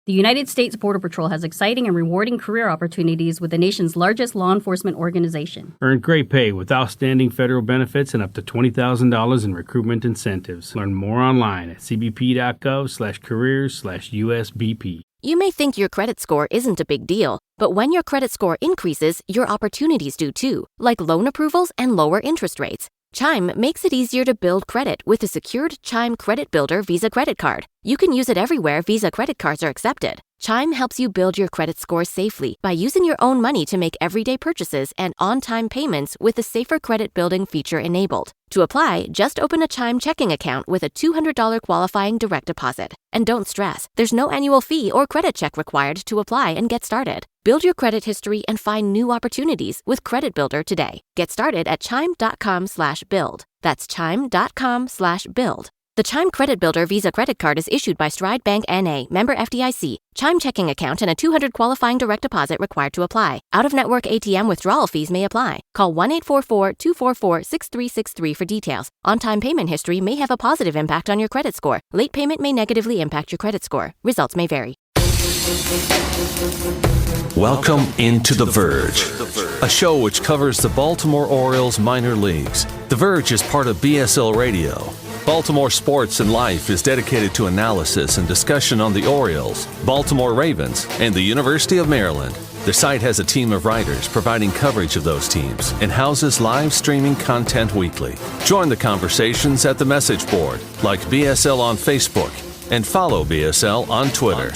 The United States Border Patrol has exciting and rewarding career opportunities with the nation's largest law enforcement organization. Earn great pay with outstanding federal benefits and up to $20,000 in recruitment incentives. Learn more online at cbp.gov/careers/USBP. You may think your credit score isn't a big deal, but when your credit score increases, your opportunities do too, like loan approvals and lower interest rates. Chime makes it easier to build credit with a secured Chime Credit Builder Visa credit card. You can use it everywhere Visa credit cards are accepted. Chime helps you build your credit score safely by using your own money to make everyday purchases and on-time payments with the safer credit building feature enabled. To apply, just open a Chime checking account with a $200 qualifying direct deposit. And don't stress, there's no annual fee or credit check required to apply and get started. Build your credit history and find new opportunities with Credit Builder today. Get started at chime.com/build. That's chime.com/build. The Chime Credit Builder Visa credit card is issued by Stride Bank N.A., member FDIC. Chime checking account and a $200 qualifying direct deposit required to apply. Out-of-network ATM withdrawal fees may apply. Call 1-844-244-6363 for details. On-time payment history may have a positive impact on your credit score. Late payment may negatively impact your credit score. Results may vary. Welcome into The Verge, a show which covers the Baltimore Orioles minor leagues. The Verge is part of BSL Radio. Baltimore Sports and Life is dedicated to analysis and discussion on the Orioles, Baltimore Ravens, and the University of Maryland. The site has a team of writers providing coverage of those teams and houses live streaming content weekly. Join the conversations at the message board, like BSL on Facebook, and follow BSL on Twitter.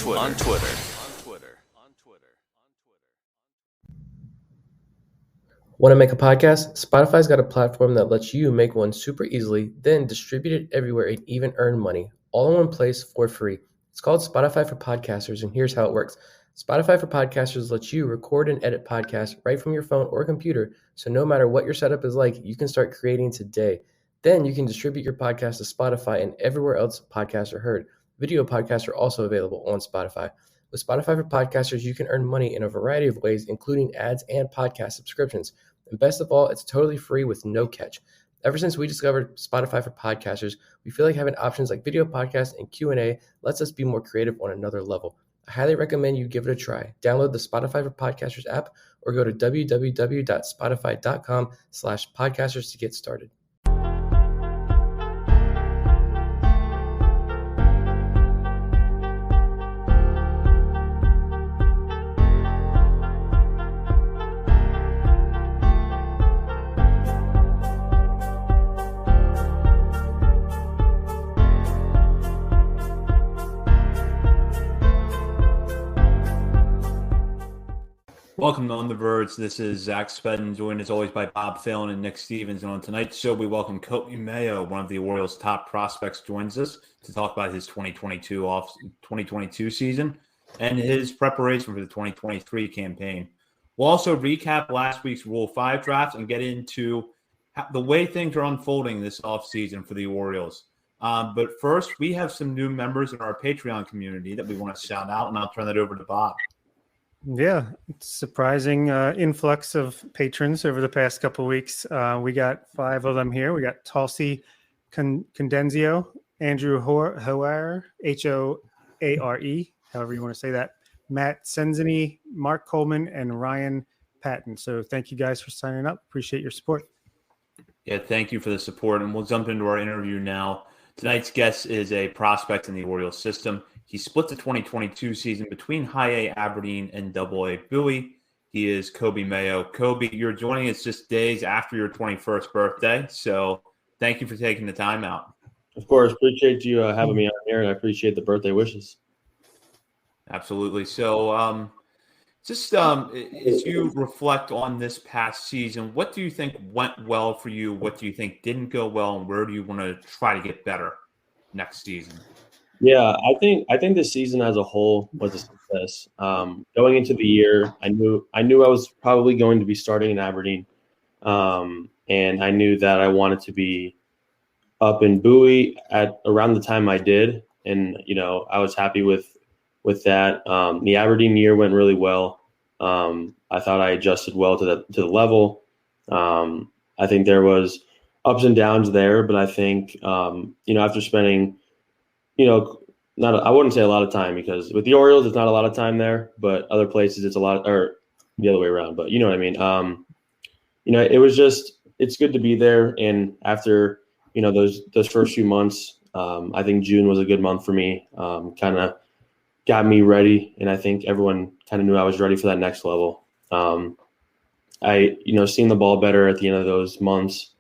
Want to make a podcast? Spotify's got a platform that lets you make one super easily, then distribute it everywhere and even earn money, all in one place for free. It's called Spotify for Podcasters, and here's how it works. Spotify for Podcasters lets you record and edit podcasts right from your phone or computer, so no matter what your setup is like, you can start creating today. Then you can distribute your podcast to Spotify and everywhere else podcasts are heard. Video podcasts are also available on Spotify. With Spotify for Podcasters, you can earn money in a variety of ways, including ads and podcast subscriptions. And best of all, it's totally free with no catch. Ever since we discovered Spotify for Podcasters, we feel like having options like video podcasts and Q&A lets us be more creative on another level. I highly recommend you give it a try. Download the Spotify for Podcasters app or go to www.spotify.com/podcasters to get started. Welcome to On the Verge. This is Zach Spedden, joined as always by Bob Phelan and Nick Stevens. And on tonight's show, we welcome Coby Mayo, one of the Orioles' top prospects, joins us to talk about his 2022 season and his preparation for the 2023 campaign. We'll also recap last week's Rule 5 draft and get into the way things are unfolding this offseason for the Orioles. But first, we have some new members in our Patreon community that we want to shout out, and I'll turn that over to Bob. Yeah, it's surprising influx of patrons over the past couple of weeks. We got 5 of them here. We got Tulsi Condenzio, Andrew Hoare, Hoare, however you want to say that, Matt Senzini, Mark Coleman, and Ryan Patton. So thank you guys for signing up. Appreciate your support. Yeah, thank you for the support. And we'll jump into our interview now. Tonight's guest is a prospect in the Orioles system. He split the 2022 season between High A Aberdeen and Double A Bowie. He is Coby Mayo. Coby, you're joining us just days after your 21st birthday, so thank you for taking the time out. Of course. Appreciate you having me on here, and I appreciate the birthday wishes. Absolutely. So as you reflect on this past season, what do you think went well for you? What do you think didn't go well, and where do you want to try to get better next season? Yeah, I think the season as a whole was a success. Going into the year, I knew I was probably going to be starting in Aberdeen, and I knew that I wanted to be up in Bowie at around the time I did, and I was happy with that. The Aberdeen year went really well. I thought I adjusted well to the level. I think there was ups and downs there, but I think after spending I wouldn't say a lot of time, because with the Orioles, it's not a lot of time there, but other places it's a lot, or the other way around. But you know what I mean? It was just, it's good to be there. And after, those first few months, I think June was a good month for me. Kind of got me ready. And I think everyone kind of knew I was ready for that next level. Seeing the ball better at the end of those months,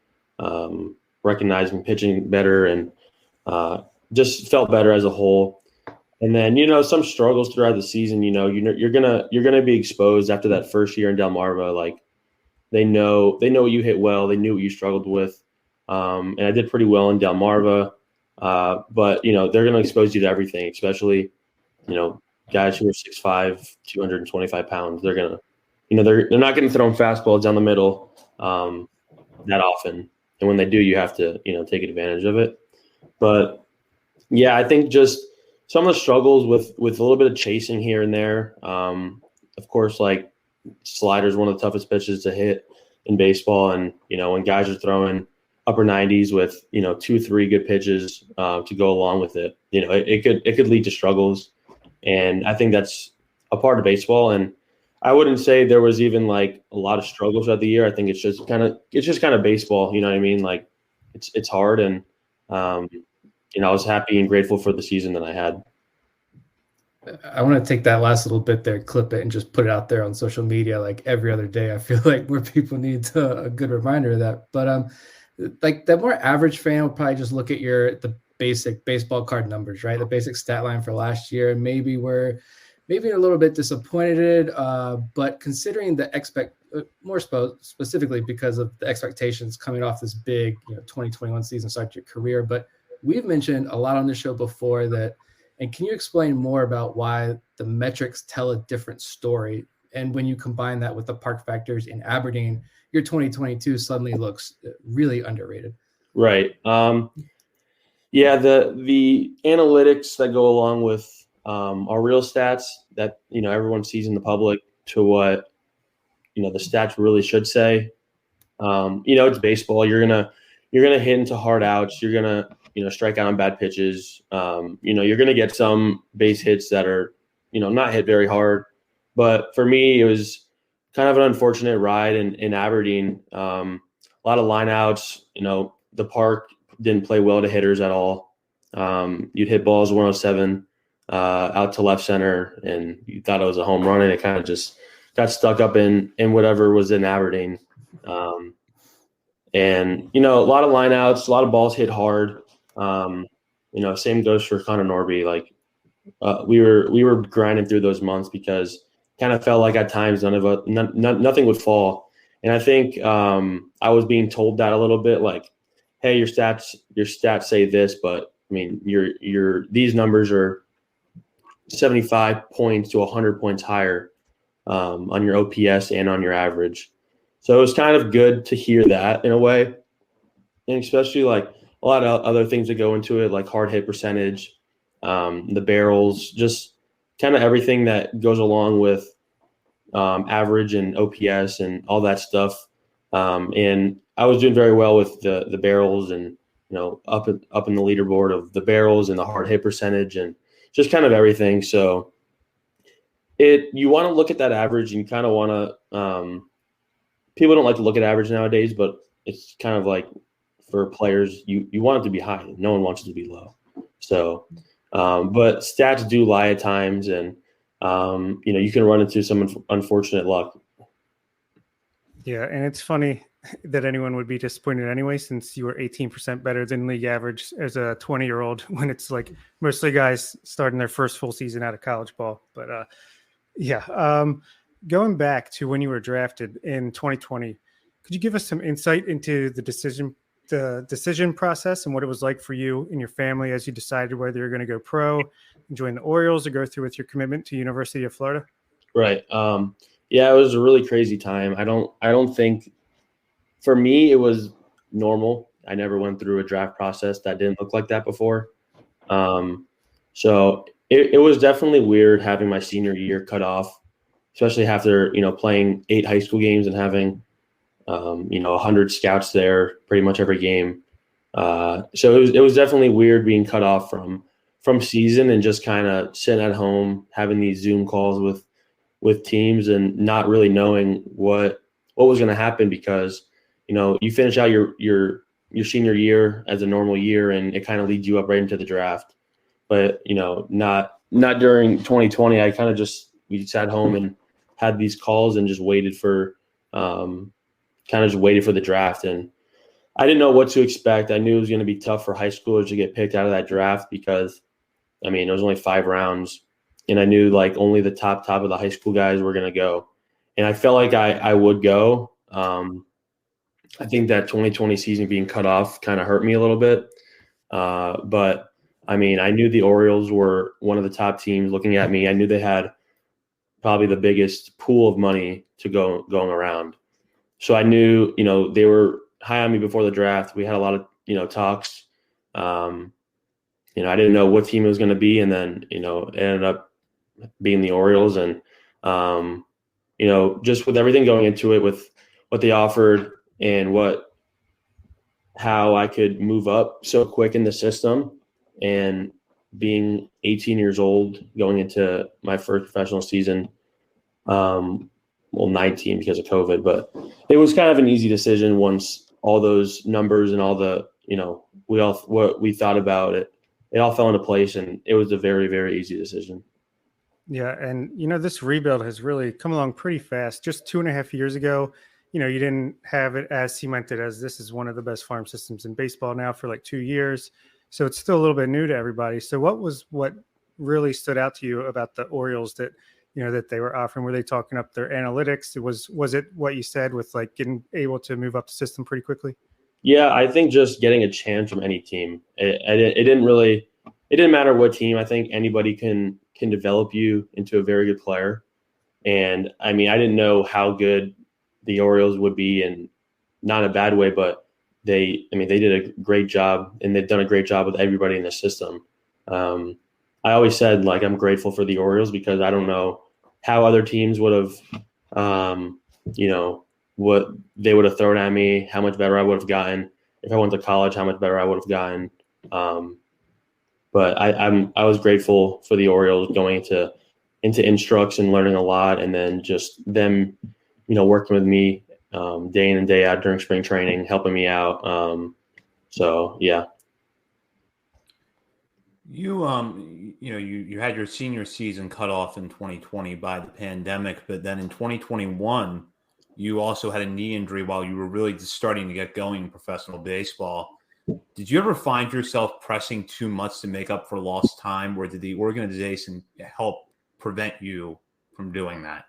recognizing pitching better, and just felt better as a whole. And then, some struggles throughout the season, you're gonna be exposed after that first year in Delmarva. Like, they know you hit well, they knew what you struggled with. And I did pretty well in Delmarva. But they're gonna expose you to everything, especially, guys who are 6'5", 225 pounds. They're gonna, they're not gonna throw them fastballs down the middle that often. And when they do, you have to, take advantage of it. But yeah, I think just some of the struggles with a little bit of chasing here and there. Of course, like, slider is one of the toughest pitches to hit in baseball. And, when guys are throwing upper 90s with, 2-3 good pitches to go along with it, it could lead to struggles. And I think that's a part of baseball. And I wouldn't say there was even like a lot of struggles throughout the year. I think it's just kind of baseball. You know what I mean? Like, it's hard. And, I was happy and grateful for the season that I had. I want to take that last little bit there, clip it, and just put it out there on social media like every other day. I feel like more people need a good reminder of that. But like, the more average fan will probably just look at the basic baseball card numbers, right? The basic stat line for last year, and maybe we're a little bit disappointed. But considering the specifically because of the expectations coming off this big 2021 season start to your career. But we've mentioned a lot on the show before that. And can you explain more about why the metrics tell a different story? And when you combine that with the park factors in Aberdeen, your 2022 suddenly looks really underrated. Right. Yeah, the analytics that go along with our real stats that, everyone sees in the public to what, the stats really should say. It's baseball. You're gonna hit into hard outs. You're gonna strike out on bad pitches. You're going to get some base hits that are, not hit very hard. But for me, it was kind of an unfortunate ride in Aberdeen. A lot of lineouts. The park didn't play well to hitters at all. You'd hit balls 107 out to left center, and you thought it was a home run, and it kind of just got stuck up in whatever was in Aberdeen. And a lot of lineouts, a lot of balls hit hard. Same goes for Connor Norby. Like, we were grinding through those months because kind of felt like at times nothing would fall. And I think I was being told that a little bit, like, hey, your stats say this, but I mean, these numbers are 75 points to 100 points higher on your OPS and on your average. So it was kind of good to hear that in a way, and especially like a lot of other things that go into it, like hard hit percentage, the barrels, just kind of everything that goes along with average and OPS and all that stuff. And I was doing very well with the barrels, and up in the leaderboard of the barrels and the hard hit percentage and just kind of everything. So you want to look at that average, and you kind of want to. People don't like to look at average nowadays, but it's kind of like, for players, you want it to be high. No one wants it to be low. So, but stats do lie at times, and you can run into some unfortunate luck. Yeah, and it's funny that anyone would be disappointed anyway, since you were 18% better than league average as a 20-year-old, when it's like mostly guys starting their first full season out of college ball. But going back to when you were drafted in 2020, could you give us some insight into the decision process and what it was like for you and your family as you decided whether you're going to go pro and join the Orioles or go through with your commitment to University of Florida? Right. Yeah, it was a really crazy time. I don't think, for me, it was normal. I never went through a draft process that didn't look like that before. So it was definitely weird having my senior year cut off, especially after, playing 8 high school games and having, 100 scouts there pretty much every game. So it was definitely weird being cut off from from season and just kind of sitting at home having these Zoom calls with teams and not really knowing what was going to happen because you finish out your senior year as a normal year and it kind of leads you up right into the draft. But not during 2020. I kind of we sat home and had these calls and just waited for the draft, and I didn't know what to expect. I knew it was going to be tough for high schoolers to get picked out of that draft because there was only 5 rounds, and I knew like only the top of the high school guys were going to go, and I felt like I would go. I think that 2020 season being cut off kind of hurt me a little bit, but I knew the Orioles were one of the top teams looking at me. I knew they had probably the biggest pool of money to going around. So I knew, they were high on me before the draft. We had a lot of, talks. I didn't know what team it was going to be. And then, it ended up being the Orioles. And, just with everything going into it, with what they offered and how I could move up so quick in the system, and being 18 years old going into my first professional season, 19 because of COVID, but it was kind of an easy decision once all those numbers and all the, what we thought about it all fell into place, and it was a very, very easy decision. Yeah. And, this rebuild has really come along pretty fast. Just 2.5 years ago, you didn't have it as cemented as this is one of the best farm systems in baseball now for like 2 years. So it's still a little bit new to everybody. So what really stood out to you about the Orioles that, that they were offering? Were they talking up their analytics? Was it what you said with like getting able to move up the system pretty quickly? Yeah, I think just getting a chance from any team. It didn't matter what team. I think anybody can develop you into a very good player. And I didn't know how good the Orioles would be, and not in a bad way, but they did a great job, and they've done a great job with everybody in the system. I always said, like, I'm grateful for the Orioles because I don't know how other teams would have, what they would have thrown at me, how much better I would have gotten. If I went to college, how much better I would have gotten. But I was grateful for the Orioles going into instructs and learning a lot, and then just them, working with me day in and day out during spring training, helping me out. So yeah. You had your senior season cut off in 2020 by the pandemic, but then in 2021, you also had a knee injury while you were really just starting to get going in professional baseball. Did you ever find yourself pressing too much to make up for lost time, or did the organization help prevent you from doing that?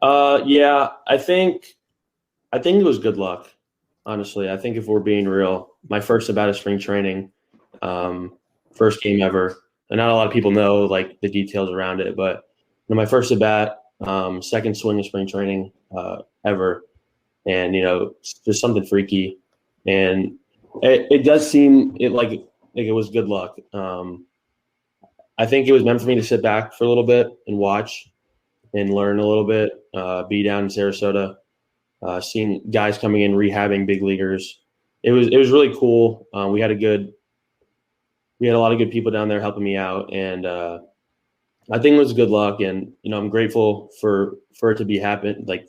Yeah, I think it was good luck. Honestly, I think if we're being real, my first at bat of spring training, first game ever, and not a lot of people know like the details around it, but my first at bat, second swing of spring training ever, and just something freaky, and it does seem like it was good luck. I think it was meant for me to sit back for a little bit and watch and learn a little bit, be down in Sarasota, seeing guys coming in, rehabbing big leaguers. It was really cool. We had a lot of good people down there helping me out, and I think it was good luck. And I'm grateful for it to happen, like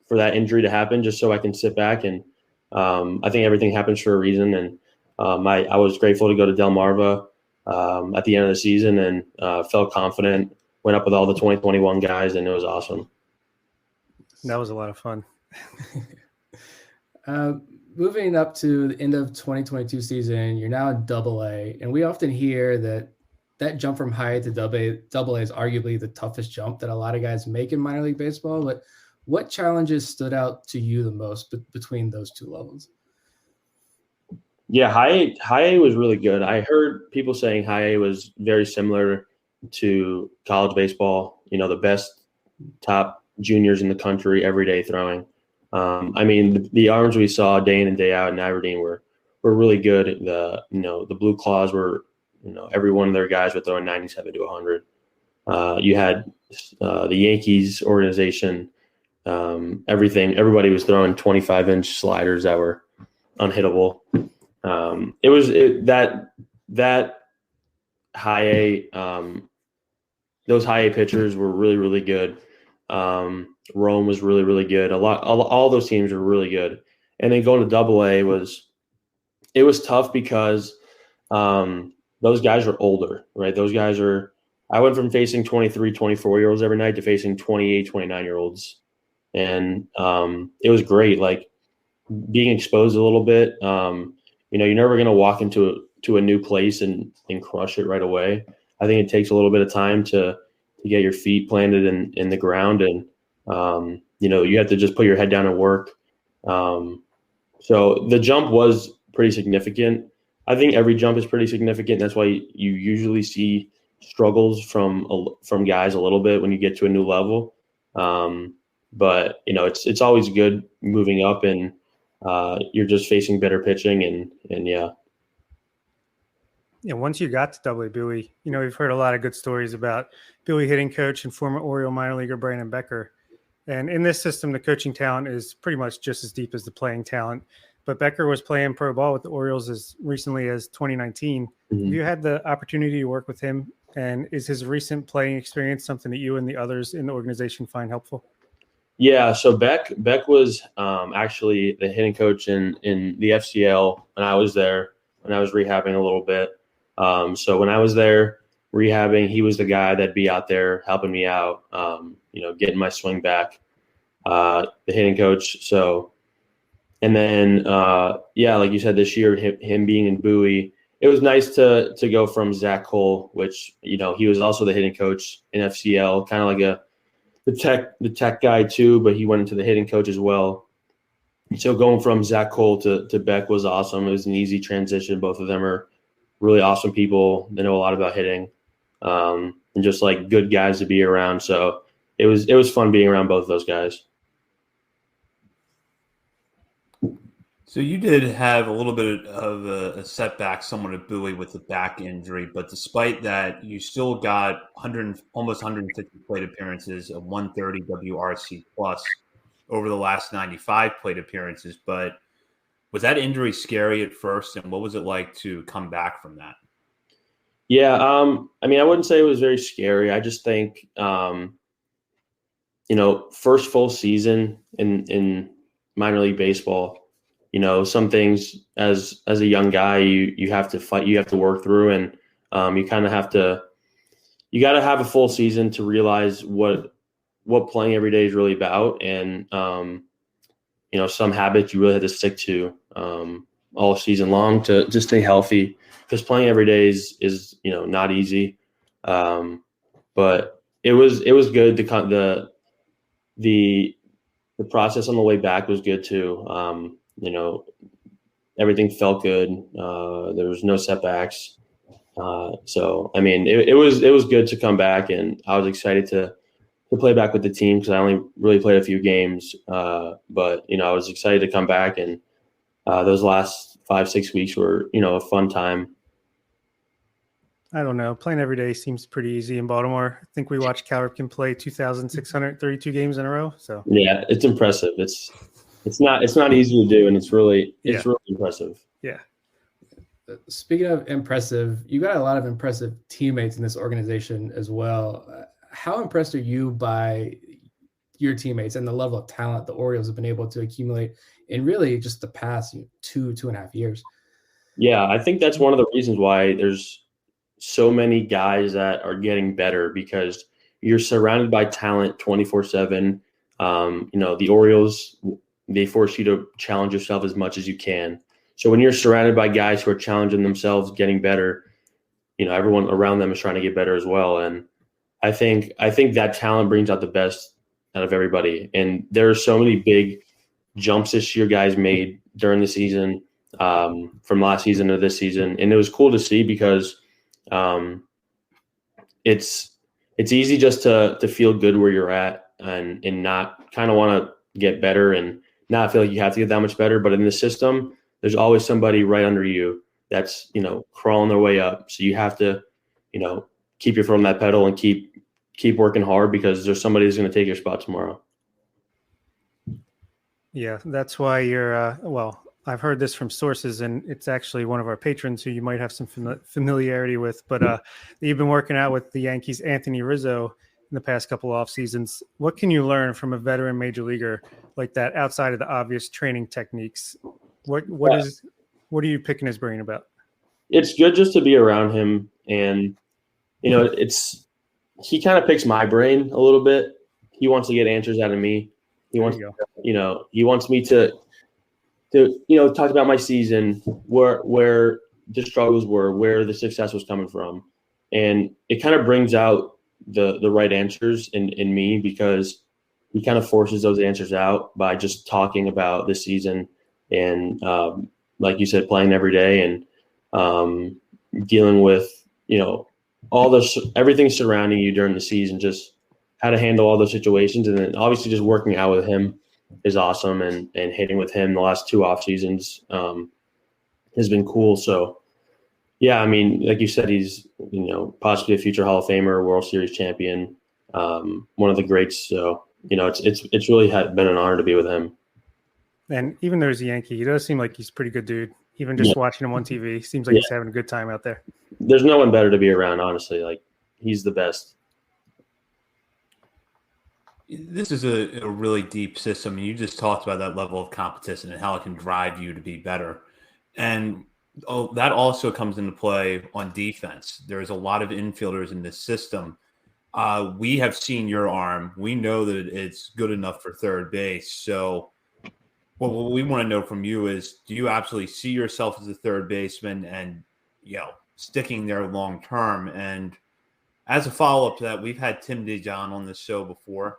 for that injury to happen, just so I can sit back. And I think everything happens for a reason. And I was grateful to go to Delmarva at the end of the season, and felt confident. Went up with all the 2021 guys, and it was awesome. That was a lot of fun. Moving up to the end of 2022 season, you're now in AA, and we often hear that jump from high to AA is arguably the toughest jump that a lot of guys make in minor league baseball. But what challenges stood out to you the most between those two levels? Yeah, high A was really good. I heard people saying high A was very similar to college baseball. The best top juniors in the country every day throwing. The arms we saw day in and day out in Aberdeen were really good. The Blue Claws were, every one of their guys were throwing 97 to 100. You had the Yankees organization, everybody was throwing 25-inch sliders that were unhittable. That high A. Those high A pitchers were really, really good. Rome was really, really good. All those teams were really good. And then going to Double A was tough because those guys are older, right? Those guys are. I went from facing 23, 24-year-olds every night to facing 28, 29-year-olds. And it was great, like being exposed a little bit. You're never going to walk into a new place and crush it right away. I think it takes a little bit of time to get your feet planted in the ground. And, you have to just put your head down and work. So the jump was pretty significant. I think every jump is pretty significant. That's why you usually see struggles from guys a little bit when you get to a new level. But it's always good moving up, and you're just facing better pitching, and yeah. Yeah, once you got to Double-A Bowie, we've heard a lot of good stories about Bowie hitting coach and former Oriole minor leaguer Brandon Becker. And in this system, the coaching talent is pretty much just as deep as the playing talent. But Becker was playing pro ball with the Orioles as recently as 2019. Mm-hmm. Have you had the opportunity to work with him? And is his recent playing experience something that you and the others in the organization find helpful? Yeah, so Beck was actually the hitting coach in the FCL when I was there, when I was rehabbing a little bit. So when I was there rehabbing, he was the guy that'd be out there helping me out, getting my swing back, the hitting coach. So, and then, like you said, this year, him being in Bowie, it was nice to go from Zach Cole, which, he was also the hitting coach in FCL, kind of like the tech guy too, but he went into the hitting coach as well. So going from Zach Cole to Beck was awesome. It was an easy transition. Both of them are really awesome people. They know a lot about hitting, and just like good guys to be around. So it was fun being around both of those guys. So you did have a little bit of a setback somewhat at Bowie with the back injury, but despite that, you still got almost 150 plate appearances, a 130 WRC plus over the last 95 plate appearances. But was that injury scary at first, and what was it like to come back from that? Yeah, I wouldn't say it was very scary. I just think, first full season in minor league baseball. Some things as a young guy, you have to fight, you have to work through, and you kind of you got to have a full season to realize what playing every day is really about. And, some habits you really have to stick to all season long to stay healthy, because playing every day is not easy. But it was good. The process on the way back was good too. Everything felt good. There was no setbacks. So it was good to come back, and I was excited to play back with the team, because I only really played a few games. But I was excited to come back, and those last 5-6 weeks were a fun time. I don't know. Playing every day seems pretty easy in Baltimore. I think we watched Cal Ripken play 2,632 games in a row. So yeah, it's impressive. It's not easy to do, and it's really impressive. Yeah. Speaking of impressive, you got a lot of impressive teammates in this organization as well. How impressed are you by your teammates and the level of talent the Orioles have been able to accumulate in really just the past 2.5 years? Yeah, I think that's one of the reasons why there's so many guys that are getting better, because you're surrounded by talent 24/7. The Orioles, they force you to challenge yourself as much as you can. So when you're surrounded by guys who are challenging themselves, getting better, everyone around them is trying to get better as well. And I think that talent brings out the best out of everybody. And there are so many big jumps this year guys made during the season, from last season to this season. And it was cool to see, because it's easy just to feel good where you're at, and not kind of want to get better and not feel like you have to get that much better. But in the system, there's always somebody right under you that's, crawling their way up. So you have to, keep your foot on that pedal and keep working hard, because there's somebody who's going to take your spot tomorrow. Yeah, that's why you're, I've heard this from sources, and it's actually one of our patrons who you might have some familiarity with, but you've been working out with the Yankees' Anthony Rizzo in the past couple off seasons. What can you learn from a veteran major leaguer like that outside of the obvious training techniques? What are you picking his brain about? It's good just to be around him, and he kind of picks my brain a little bit. He wants to get answers out of me. He wants he wants me to talk about my season, where the struggles were, where the success was coming from, and it kind of brings out the right answers in me, because he kind of forces those answers out by just talking about the season and like you said, playing every day and dealing with everything surrounding you during the season, just how to handle all those situations, and then obviously just working out with him is awesome, and hitting with him the last 2 off seasons has been cool. So yeah, I mean, like you said, he's possibly a future Hall of Famer, World Series champion, one of the greats. So it's really been an honor to be with him. And even though he's a Yankee, he does seem like he's a pretty good dude. Even just watching him on TV, seems like he's having a good time out there. There's no one better to be around, honestly. Like, he's the best. This is a really deep system. You just talked about that level of competition and how it can drive you to be better. And that also comes into play on defense. There's a lot of infielders in this system. We have seen your arm. We know that it's good enough for third base. So what we want to know from you is, do you absolutely see yourself as a third baseman and, sticking there long term? And as a follow-up to that, we've had Tim DeJohn on this show before,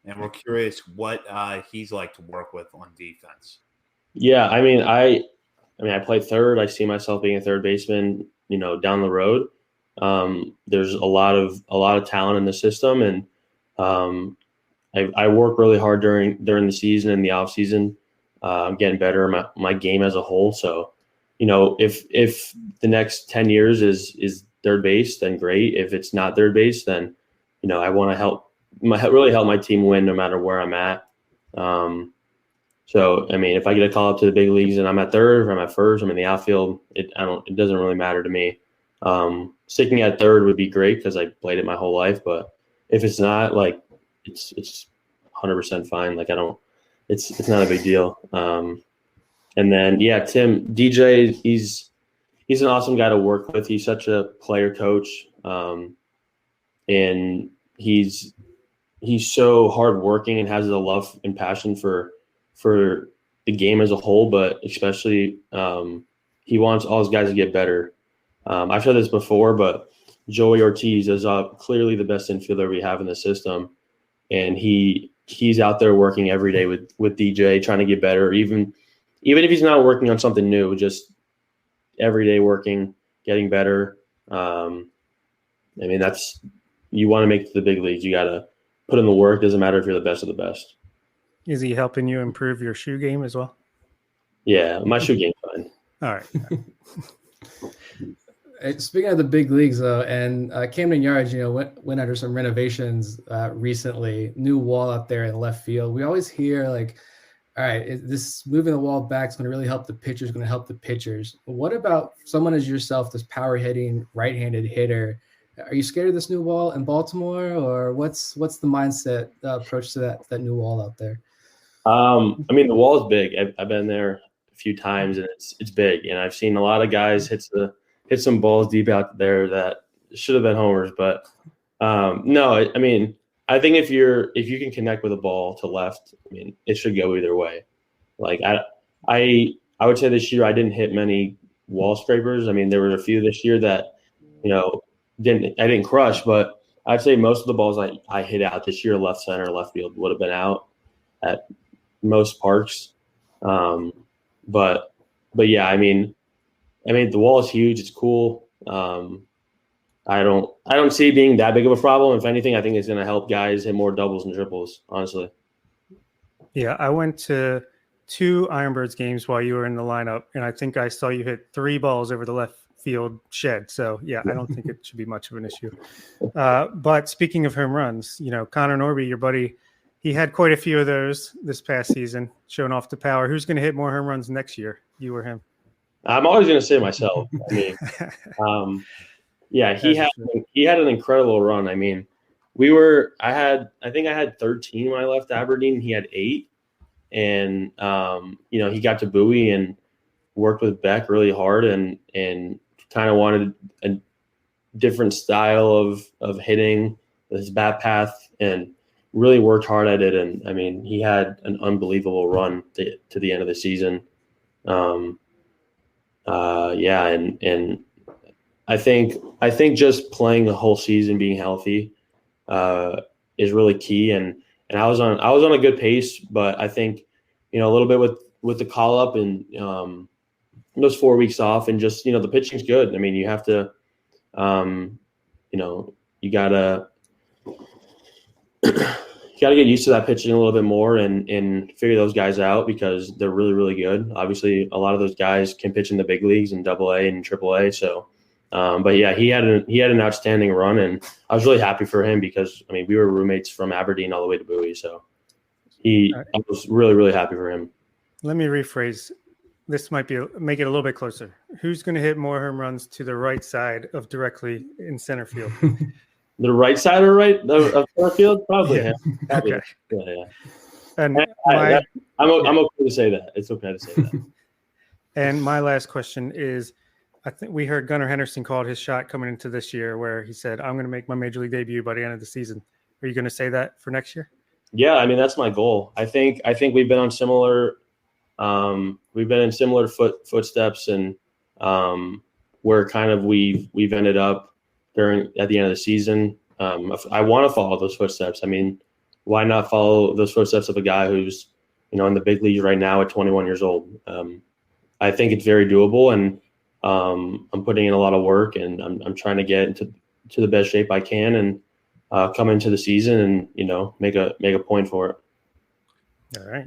and we're curious what he's like to work with on defense. Yeah, I mean, I play third. I see myself being a third baseman, down the road. There's a lot of talent in the system, and I work really hard during the season and the off season. I'm getting better my game as a whole. So, if the next 10 years is third base, then great. If it's not third base, then I want to really help my team win no matter where I'm at. So, I mean, if I get a call up to the big leagues and I'm at third or I'm at first, I'm in the outfield, it doesn't really matter to me. Sticking at third would be great because I played it my whole life. But if it's not, like, it's 100% fine. Like, it's not a big deal. And then, yeah, Tim, DJ, he's an awesome guy to work with. He's such a player coach. And he's so hardworking and has a love and passion for the game as a whole, but especially he wants all his guys to get better. I've said this before, but Joey Ortiz is clearly the best infielder we have in the system, and he's out there working every day with DJ, trying to get better. Even if he's not working on something new, just every day working, getting better. I mean, you want to make it to the big leagues, you got to put in the work. Doesn't matter if you're the best of the best. Is he helping you improve your shoe game as well? Yeah, my shoe game's fine. All right. Speaking of the big leagues, though, and Camden Yards, went under some renovations recently. New wall out there in left field. We always hear like, all right, this moving the wall back is going to really help the pitchers. Going to help the pitchers. What about someone as yourself, this power hitting right-handed hitter? Are you scared of this new wall in Baltimore, or what's the mindset approach to that new wall out there? I mean, the wall is big. I've been there a few times, and it's big. And I've seen a lot of guys hit some balls deep out there that should have been homers. But no, I mean, I think if you can connect with a ball to left, I mean, it should go either way. Like I would say this year I didn't hit many wall scrapers. I mean, there were a few this year that I didn't crush, but I'd say most of the balls I hit out this year, left center, left field, would have been out at most parks. But yeah, I mean, the wall is huge. It's cool. I don't see it being that big of a problem. If anything, I think it's going to help guys hit more doubles and triples, honestly. Yeah, I went to 2 Ironbirds games while you were in the lineup, and I think I saw you hit 3 balls over the left field shed. So, yeah, I don't think it should be much of an issue. But speaking of home runs, Connor Norby, your buddy, He had quite a few of those this past season, showing off the power. Who's going to hit more home runs next year, you or him? I'm always going to say myself. I mean, yeah, he had an incredible run. I mean, I think I had 13 when I left Aberdeen. He had 8, and he got to Bowie and worked with Beck really hard, and kind of wanted a different style of hitting, his bat path, and really worked hard at it. And I mean, he had an unbelievable run to the end of the season. And I think just playing the whole season, being healthy, is really key. And I was on a good pace, but I think, a little bit with the call up and those 4 weeks off, and just, the pitching's good. I mean, you have to, you gotta get used to that pitching a little bit more and figure those guys out, because they're really, really good. Obviously, a lot of those guys can pitch in the big leagues in AA and AAA. So, but yeah, he had an outstanding run, and I was really happy for him, because I mean, we were roommates from Aberdeen all the way to Bowie. So I was really, really happy for him. Let me rephrase. This might make it a little bit closer. Who's going to hit more home runs to the right side of directly in center field? The right side or right of center field? Probably him. Probably. Okay. Yeah. And I'm okay to say that. It's okay to say that. And my last question is, I think we heard Gunnar Henderson called his shot coming into this year, where he said, "I'm going to make my major league debut by the end of the season." Are you going to say that for next year? Yeah, I mean, that's my goal. I think we've been on similar. We've been in similar footsteps, and where kind of we've ended up at the end of the season. I want to follow those footsteps. I mean, why not follow those footsteps of a guy who's, in the big leagues right now at 21 years old? I think it's very doable, and I'm putting in a lot of work, and I'm trying to get into the best shape I can, and come into the season and, make a point for it. All right.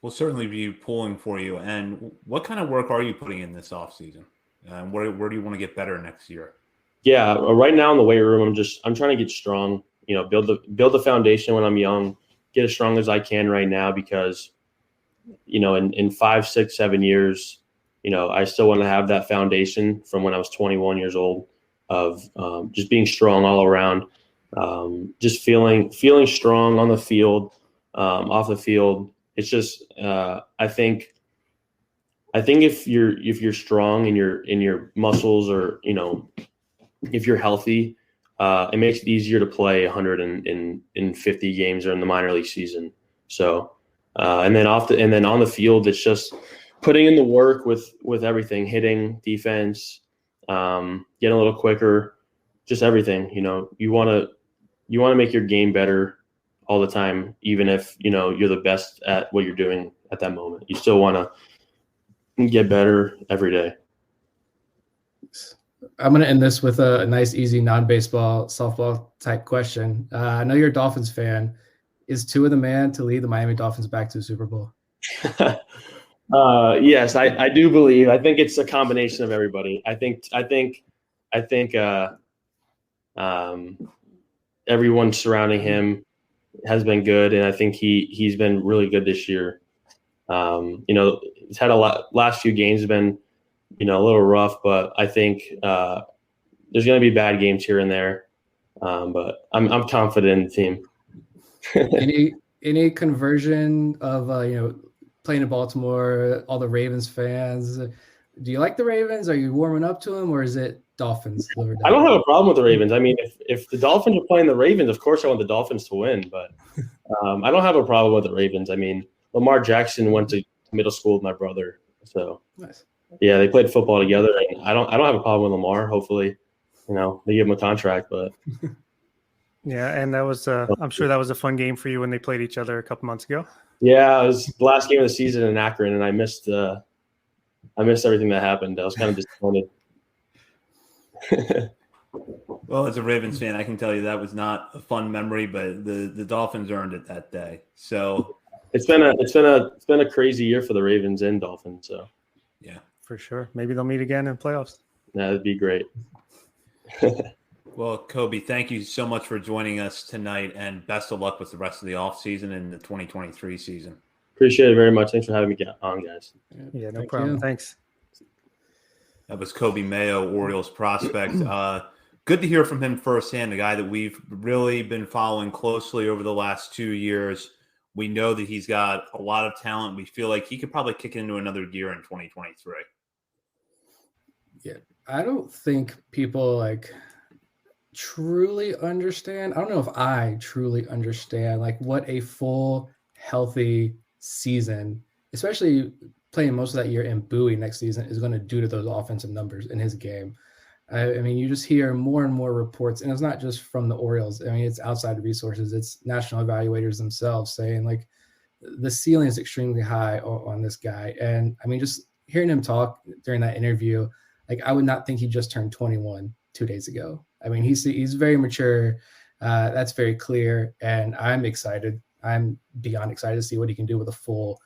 We'll certainly be pulling for you. And what kind of work are you putting in this offseason? Where do you want to get better next year? Yeah, right now in the weight room, I'm trying to get strong. Build the foundation when I'm young, get as strong as I can right now, because, in 5, 6, 7 years, I still want to have that foundation from when I was 21 years old of just being strong all around, just feeling strong on the field, off the field. It's just I think if you're strong in your muscles, or if you're healthy, it makes it easier to play 150 games or in the minor league season. So and then on the field, it's just putting in the work with everything, hitting, defense, getting a little quicker, just everything. You want to make your game better all the time, even if you're the best at what you're doing at that moment. You still want to get better every day. I'm going to end this with a nice, easy, non-baseball, softball type question. I know you're a Dolphins fan. Is Tua the man to lead the Miami Dolphins back to the Super Bowl? Yes, I do believe. I think it's a combination of everybody. I think everyone surrounding him has been good, and I think he's been really good this year. He's had last few games have been, a little rough, but I think there's going to be bad games here and there. But I'm confident in the team. any conversion of playing in Baltimore, all the Ravens fans? Do you like the Ravens? Are you warming up to them, or is it Dolphins? I don't have a problem with the Ravens. I mean, if the Dolphins are playing the Ravens, of course I want the Dolphins to win. But I don't have a problem with the Ravens. I mean, Lamar Jackson went to middle school with my brother, so nice. Yeah, they played football together, and I don't have a problem with Lamar. Hopefully, they give him a contract. But yeah, and that was I'm sure that was a fun game for you when they played each other a couple months ago. Yeah, it was the last game of the season in Akron, and I missed everything that happened. I was kind of disappointed. Well, as a Ravens fan, I can tell you that was not a fun memory, but the Dolphins earned it that day. So it's been a crazy year for the Ravens and Dolphins. So yeah, for sure. Maybe they'll meet again in playoffs. That'd be great. Well, Coby, thank you so much for joining us tonight, and best of luck with the rest of the offseason and the 2023 season. Appreciate it very much. Thanks for having me on, guys. Yeah, no Thank problem. you. Thanks. That was Coby Mayo, Orioles prospect. Good to hear from him firsthand, a guy that we've really been following closely over the last 2 years. We know that he's got a lot of talent. We feel like he could probably kick into another gear in 2023. Yeah, I don't think people like truly understand. I don't know if I truly understand like what a full healthy season, especially playing most of that year in Bowie next season, is going to do to those offensive numbers in his game. I mean, you just hear more and more reports, and it's not just from the Orioles. I mean, it's outside resources. It's national evaluators themselves saying like the ceiling is extremely high on this guy. And I mean, just hearing him talk during that interview, like I would not think he just turned 21 2 days ago. I mean, he's very mature. That's very clear, and I'm excited. I'm beyond excited to see what he can do with a full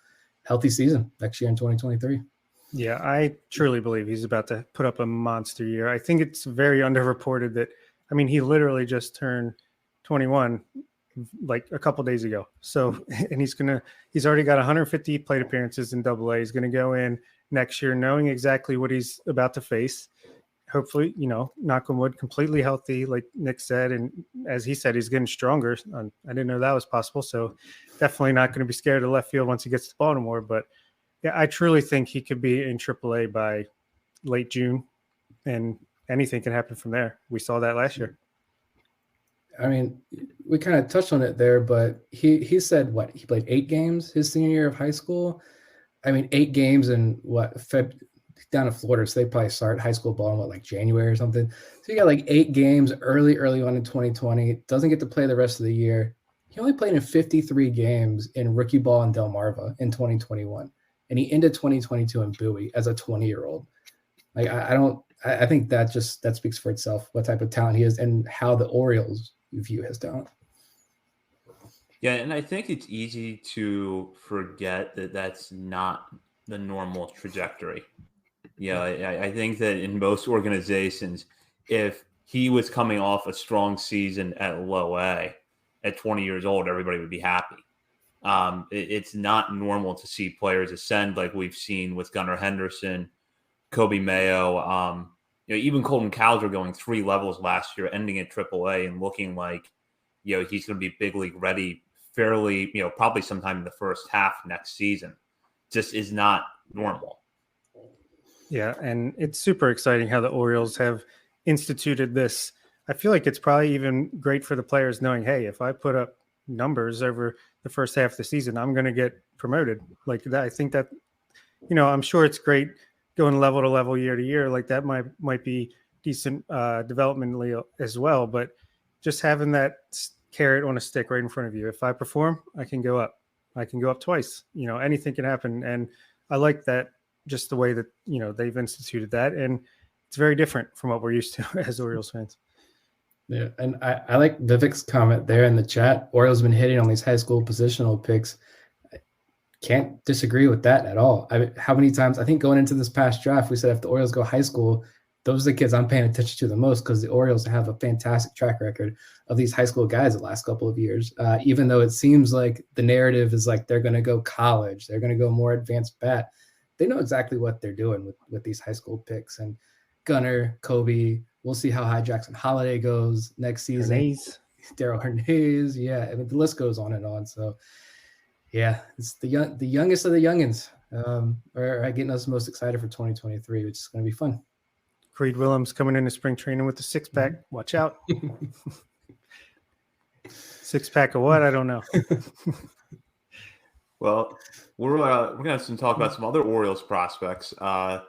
healthy season next year in 2023. Yeah, I truly believe he's about to put up a monster year. I think it's very underreported that, I mean, he literally just turned 21 like a couple days ago. So, and he's already got 150 plate appearances in AA. He's going to go in next year knowing exactly what he's about to face. Hopefully, knock on wood, completely healthy, like Nick said. And as he said, he's getting stronger. I didn't know that was possible. So definitely not going to be scared of left field once he gets to Baltimore. But yeah, I truly think he could be in AAA by late June, and anything can happen from there. We saw that last year. I mean, we kind of touched on it there, but he said what? He played 8 games his senior year of high school. I mean, 8 games in down in Florida, so they probably start high school ball in like January or something. So you got like 8 games early on in 2020. Doesn't get to play the rest of the year. He only played in 53 games in rookie ball in Delmarva in 2021. And he ended 2022 in Bowie as a 20-year-old. Like I think that speaks for itself, what type of talent he is and how the Orioles view his talent. Yeah, and I think it's easy to forget that that's not the normal trajectory. Yeah, I think that in most organizations, if he was coming off a strong season at low A at 20 years old, everybody would be happy. It's not normal to see players ascend like we've seen with Gunnar Henderson, Coby Mayo, even Colton Cowser going 3 levels last year, ending at AAA and looking like, he's going to be big league ready fairly, probably sometime in the first half next season. Just is not normal. Yeah, and it's super exciting how the Orioles have instituted this. I feel like it's probably even great for the players knowing, hey, if I put up numbers over the first half of the season, I'm going to get promoted. Like that, I think that, I'm sure it's great going level to level, year to year. Like that might be decent developmentally as well. But just having that carrot on a stick right in front of you. If I perform, I can go up. I can go up twice. Anything can happen. And I like that, just the way that, they've instituted that. And it's very different from what we're used to as Orioles fans. Yeah, and I like Vivek's comment there in the chat. Orioles been hitting on these high school positional picks. I can't disagree with that at all. How many times, I think going into this past draft, we said if the Orioles go high school, those are the kids I'm paying attention to the most, because the Orioles have a fantastic track record of these high school guys the last couple of years. Even though it seems like the narrative is like they're going to go college, they're going to go more advanced bat. They know exactly what they're doing with these high school picks. And Gunnar, Coby, we'll see how high Jackson Holiday goes next season. Daryl Hernandez. Yeah, I mean, the list goes on and on. So, yeah, it's the youngest of the youngins are getting us most excited for 2023, which is going to be fun. Creed Willems coming into spring training with the 6-pack. Watch out. 6-pack of what? I don't know. Well, we're going to talk about some other Orioles prospects in a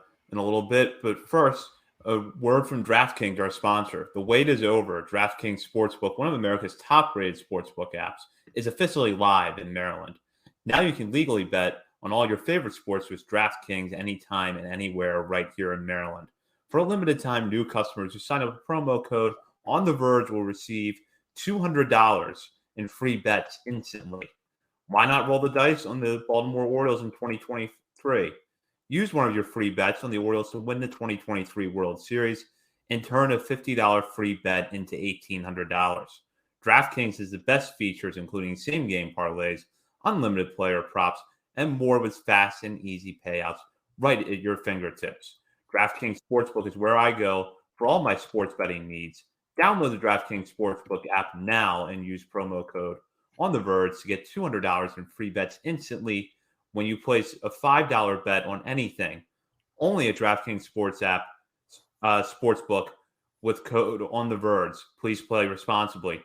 little bit. But first, a word from DraftKings, our sponsor. The wait is over. DraftKings Sportsbook, one of America's top-rated sportsbook apps, is officially live in Maryland. Now you can legally bet on all your favorite sports with DraftKings anytime and anywhere right here in Maryland. For a limited time, new customers who sign up with promo code On The Verge will receive $200 in free bets instantly. Why not roll the dice on the Baltimore Orioles in 2023? Use one of your free bets on the Orioles to win the 2023 World Series and turn a $50 free bet into $1,800. DraftKings has the best features, including same-game parlays, unlimited player props, and more with fast and easy payouts right at your fingertips. DraftKings Sportsbook is where I go for all my sports betting needs. Download the DraftKings Sportsbook app now and use promo code on the Verge to get $200 in free bets instantly when you place a $5 bet on anything. Only at DraftKings Sportsbook with code on the Verge. Please play responsibly.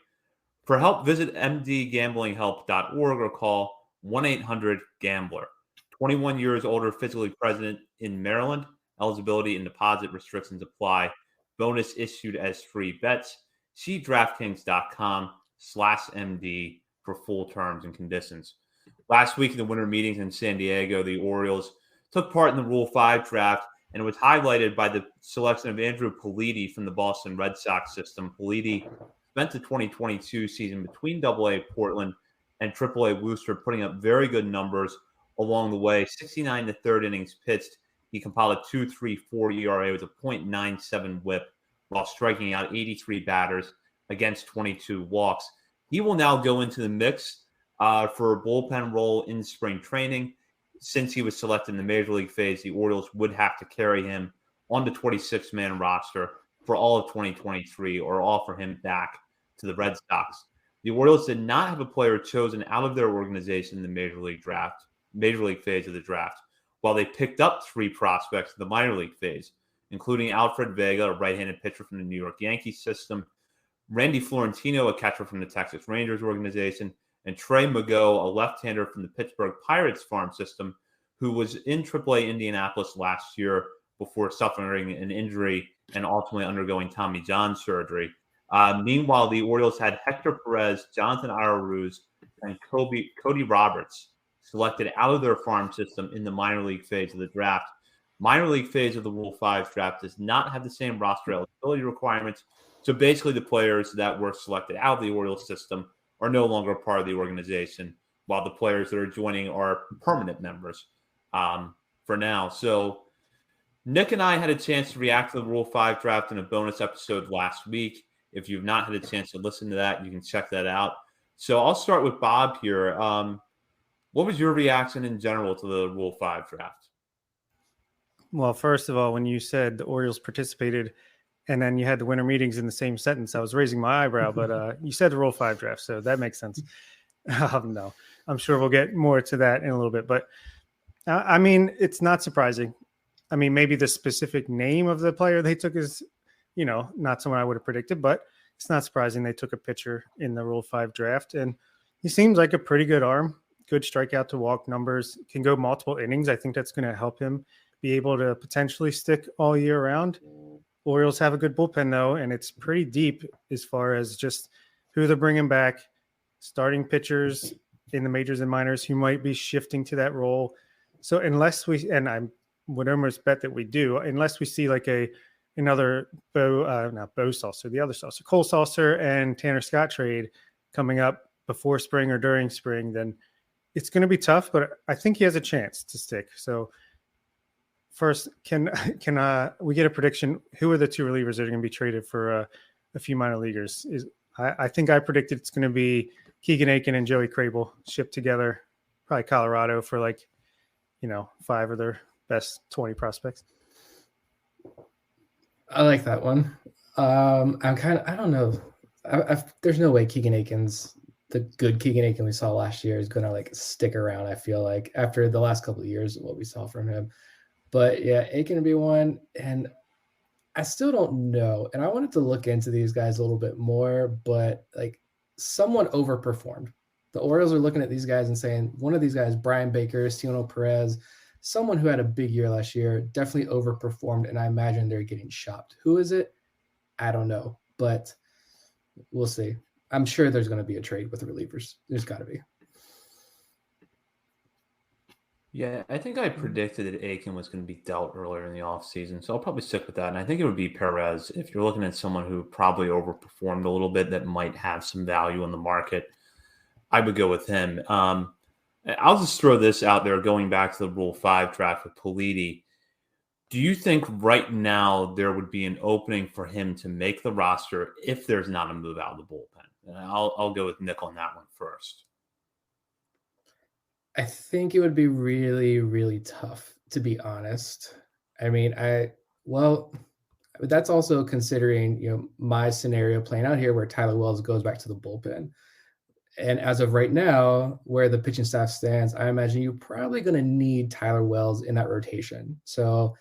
For help, visit mdgamblinghelp.org or call 1-800-GAMBLER. 21 years older, physically present in Maryland. Eligibility and deposit restrictions apply. Bonus issued as free bets. See DraftKings.com/MD for full terms and conditions. Last week in the winter meetings in San Diego, the Orioles took part in the Rule 5 draft, and it was highlighted by the selection of Andrew Politi from the Boston Red Sox system. Politi spent the 2022 season between AA Portland and AAA Worcester, putting up very good numbers along the way. 69 to third innings pitched. He compiled a 2.34 ERA with a .97 whip while striking out 83 batters against 22 walks. He will now go into the mix for a bullpen role in spring training. Since he was selected in the Major League phase, the Orioles would have to carry him on the 26-man roster for all of 2023 or offer him back to the Red Sox. The Orioles did not have a player chosen out of their organization in the Major League phase of the draft, while they picked up 3 prospects in the minor league phase, including Alfred Vega, a right-handed pitcher from the New York Yankees system, Randy Florentino, a catcher from the Texas Rangers organization, and Trey Mago, a left-hander from the Pittsburgh Pirates farm system, who was in AAA Indianapolis last year before suffering an injury and ultimately undergoing Tommy John surgery. Meanwhile, the Orioles had Hector Perez, Jonathan Araruz, and Cody Roberts selected out of their farm system in the minor league phase of the draft. Minor league phase of the Rule 5 draft does not have the same roster eligibility requirements. So basically the players that were selected out of the Orioles system are no longer part of the organization, while the players that are joining are permanent members for now. So Nick and I had a chance to react to the Rule 5 draft in a bonus episode last week. If you've not had a chance to listen to that, you can check that out. So I'll start with Bob here. What was your reaction in general to the Rule 5 draft? Well, first of all, when you said the Orioles participated and then you had the winter meetings in the same sentence, I was raising my eyebrow, but you said the Rule 5 draft, so that makes sense. No, I'm sure we'll get more to that in a little bit, but I mean, it's not surprising. I mean, maybe the specific name of the player they took is, not someone I would have predicted, but it's not surprising they took a pitcher in the Rule 5 draft, and he seems like a pretty good arm. Good strikeout to walk numbers, can go multiple innings. I think that's going to help him be able to potentially stick all year round. Orioles have a good bullpen, though, and it's pretty deep as far as just who they're bringing back, starting pitchers in the majors and minors who might be shifting to that role. So unless we, and I would almost bet that we do, unless we see like another Cole Saucer and Tanner Scott trade coming up before spring or during spring, then it's going to be tough, but I think he has a chance to stick. So first, can we get a prediction? Who are the 2 relievers that are going to be traded for a few minor leaguers? I think I predicted it's going to be Keegan Aiken and Joey Crable shipped together, probably Colorado for 5 of their best 20 prospects. I like that one. I don't know. There's no way the good Keegan Aiken we saw last year is going to stick around. I feel like after the last couple of years, what we saw from him, but yeah, Aiken would be one. And I still don't know. And I wanted to look into these guys a little bit more, but someone overperformed. The Orioles are looking at these guys and saying, one of these guys, Brian Baker, Cionel Perez, someone who had a big year last year, definitely overperformed. And I imagine they're getting shopped. Who is it? I don't know, but we'll see. I'm sure there's going to be a trade with the relievers. There's got to be. Yeah, I think I predicted that Aiken was going to be dealt earlier in the offseason, so I'll probably stick with that. And I think it would be Perez. If you're looking at someone who probably overperformed a little bit that might have some value in the market, I would go with him. I'll just throw this out there, going back to the Rule 5 draft with Politi. Do you think right now there would be an opening for him to make the roster if there's not a move out of the bullpen? And I'll go with Nick on that one first. I think it would be really, really tough, to be honest. I mean, that's also considering, my scenario playing out here where Tyler Wells goes back to the bullpen. And as of right now, where the pitching staff stands, I imagine you're probably going to need Tyler Wells in that rotation. So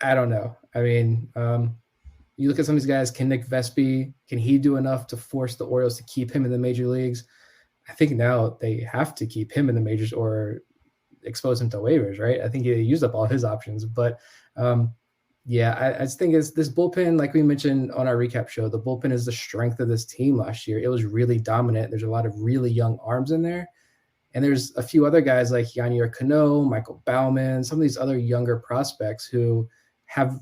I don't know. I mean, you look at some of these guys, can he do enough to force the Orioles to keep him in the major leagues? I think now they have to keep him in the majors or expose him to waivers, right? I think he used up all his options. But I just think it's this bullpen, like we mentioned on our recap show, the bullpen is the strength of this team last year. It was really dominant. There's a lot of really young arms in there. And there's a few other guys like Yanier Cano, Michael Baumann, some of these other younger prospects who have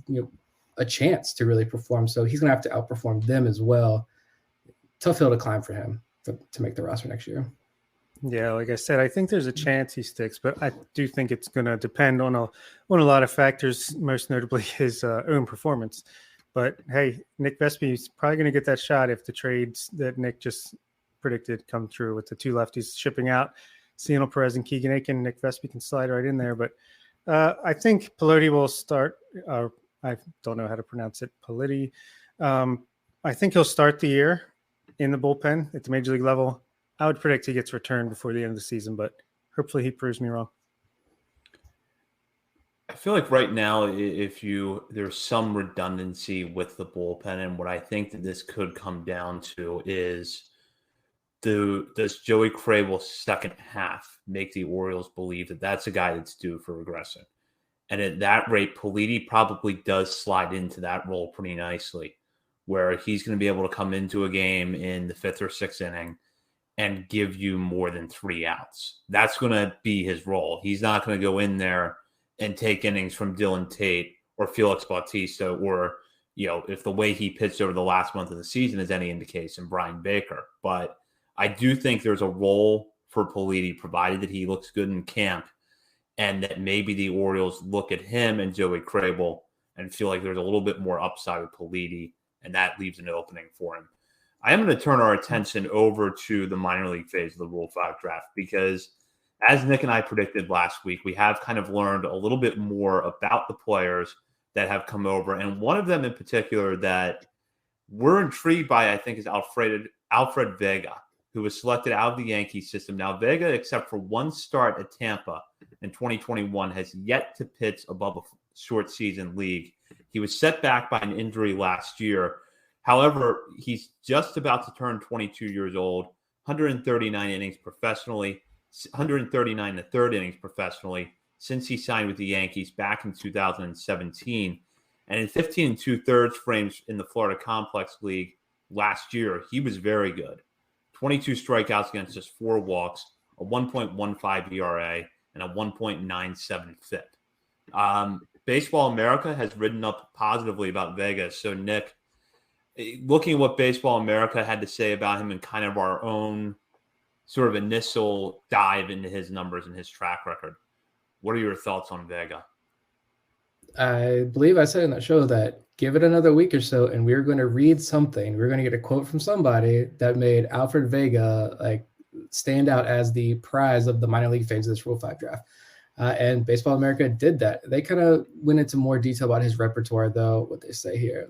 a chance to really perform. So he's going to have to outperform them as well. Tough hill to climb for him to make the roster next year. Yeah, like I said, I think there's a chance he sticks, but I do think it's going to depend on a lot of factors, most notably his own performance. But hey, Nick Vespi is probably going to get that shot if the trades that Nick just predicted come true with the two lefties shipping out. Cianel Perez and Keegan Aiken. Nick Vespi can slide right in there. But I think Pelotti will start. I don't know how to pronounce it. Pelotti. I think he'll start the year in the bullpen at the major league level. I would predict he gets returned before the end of the season, but hopefully he proves me wrong. I feel like right now, there's some redundancy with the bullpen, and what I think that this could come down to is does Joey Crable's second half make the Orioles believe that that's a guy that's due for regressing? And at that rate, Politi probably does slide into that role pretty nicely, where he's going to be able to come into a game in the fifth or sixth inning and give you more than 3 outs. That's going to be his role. He's not going to go in there and take innings from Dylan Tate or Felix Bautista or, if the way he pitched over the last month of the season is any indication, Brian Baker. But I do think there's a role for Politi, provided that he looks good in camp, and that maybe the Orioles look at him and Joey Crable and feel like there's a little bit more upside with Politi, and that leaves an opening for him. I am going to turn our attention over to the minor league phase of the Rule 5 draft because, as Nick and I predicted last week, we have kind of learned a little bit more about the players that have come over. And one of them in particular that we're intrigued by, I think, is Alfred Vega, who was selected out of the Yankees system. Now, Vega, except for one start at Tampa in 2021, has yet to pitch above a short season league. He was set back by an injury last year. However, he's just about to turn 22 years old, 139 innings professionally, 139 and a third innings professionally since he signed with the Yankees back in 2017. And in 15 and 2/3 frames in the Florida Complex League last year, he was very good. 22 strikeouts against just 4 walks, a 1.15 ERA, and a 1.97 FIP. Baseball America has written up positively about Vega. So, Nick, looking at what Baseball America had to say about him and kind of our own sort of initial dive into his numbers and his track record, what are your thoughts on Vega? I believe I said in that show that give it another week or so and we're going to read something. We're going to get a quote from somebody that made Alfred Vega stand out as the prize of the minor league phase of this Rule 5 draft. And Baseball America did that. They kind of went into more detail about his repertoire, though. What they say here: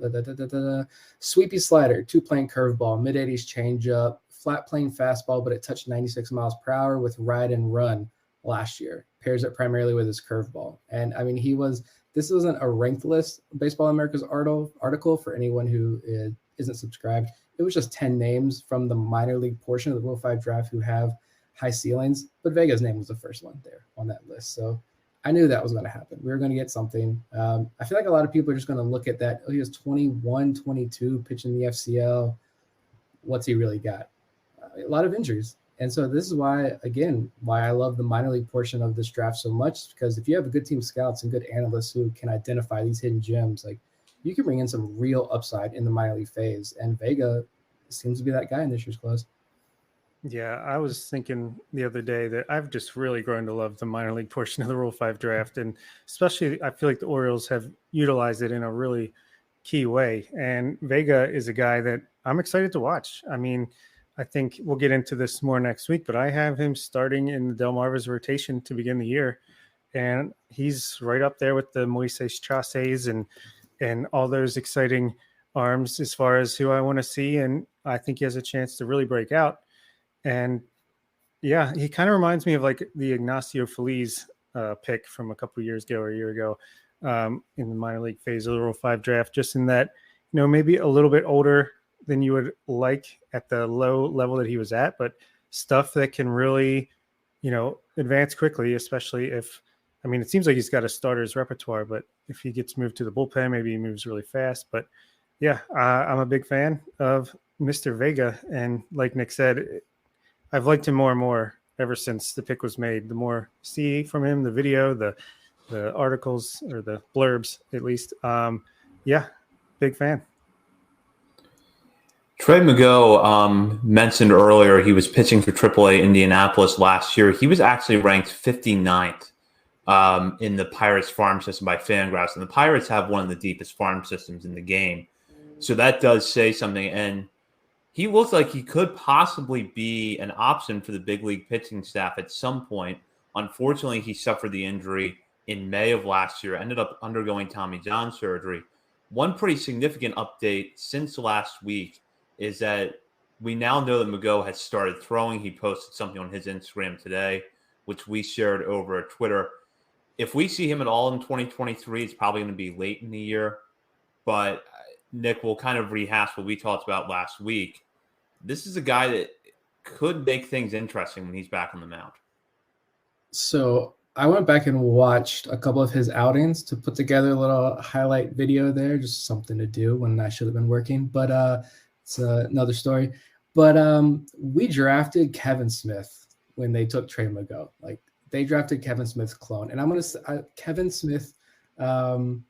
sweepy slider, 2-plane curveball, mid-80s changeup, flat plane fastball, but it touched 96 miles per hour with ride and run last year. Pairs it primarily with his curveball. And I mean, this wasn't a ranked list. Baseball America's article for anyone who isn't subscribed. It was just 10 names from the minor league portion of the Rule 5 draft who have high ceilings, but Vega's name was the first one there on that list. So I knew that was going to happen. We were going to get something. I feel like a lot of people are just going to look at that. Oh, he was 21, 22, pitching the FCL. What's he really got? A lot of injuries. And so this is why I love the minor league portion of this draft so much, because if you have a good team of scouts and good analysts who can identify these hidden gems, you can bring in some real upside in the minor league phase. And Vega seems to be that guy in this year's class. Yeah, I was thinking the other day that I've just really grown to love the minor league portion of the Rule 5 draft. And especially, I feel like the Orioles have utilized it in a really key way. And Vega is a guy that I'm excited to watch. I mean, I think we'll get into this more next week, but I have him starting in the Delmarva's rotation to begin the year. And he's right up there with the Moises Chases and all those exciting arms as far as who I want to see. And I think he has a chance to really break out. And yeah, he kind of reminds me of like the Ignacio Feliz pick from a couple of years ago or a year ago in the minor league phase of the Rule 5 draft, just in that, maybe a little bit older than you would like at the low level that he was at, but stuff that can really, advance quickly, especially if, it seems like he's got a starter's repertoire, but if he gets moved to the bullpen, maybe he moves really fast. But yeah, I'm a big fan of Mr. Vega. And like Nick said, I've liked him more and more ever since the pick was made. The more I see from him, the video, the articles or the blurbs, at least. Yeah, big fan. Trey Mago mentioned earlier he was pitching for AAA Indianapolis last year. He was actually ranked 59th in the Pirates farm system by Fangraphs. And the Pirates have one of the deepest farm systems in the game. So that does say something. And he looks like he could possibly be an option for the big league pitching staff at some point. Unfortunately, he suffered the injury in May of last year, ended up undergoing Tommy John surgery. One pretty significant update since last week is that we now know that Mago has started throwing. He posted something on his Instagram today, which we shared over at Twitter. If we see him at all in 2023, it's probably going to be late in the year. But Nick will kind of rehash what we talked about last week. This is a guy that could make things interesting when he's back on the mound. So I went back and watched a couple of his outings to put together a little highlight video there, just something to do when I should have been working. But it's another story. But we drafted Kevin Smith when they took Trey Mago. Like, they drafted Kevin Smith's clone. And I'm going to say Kevin Smith 2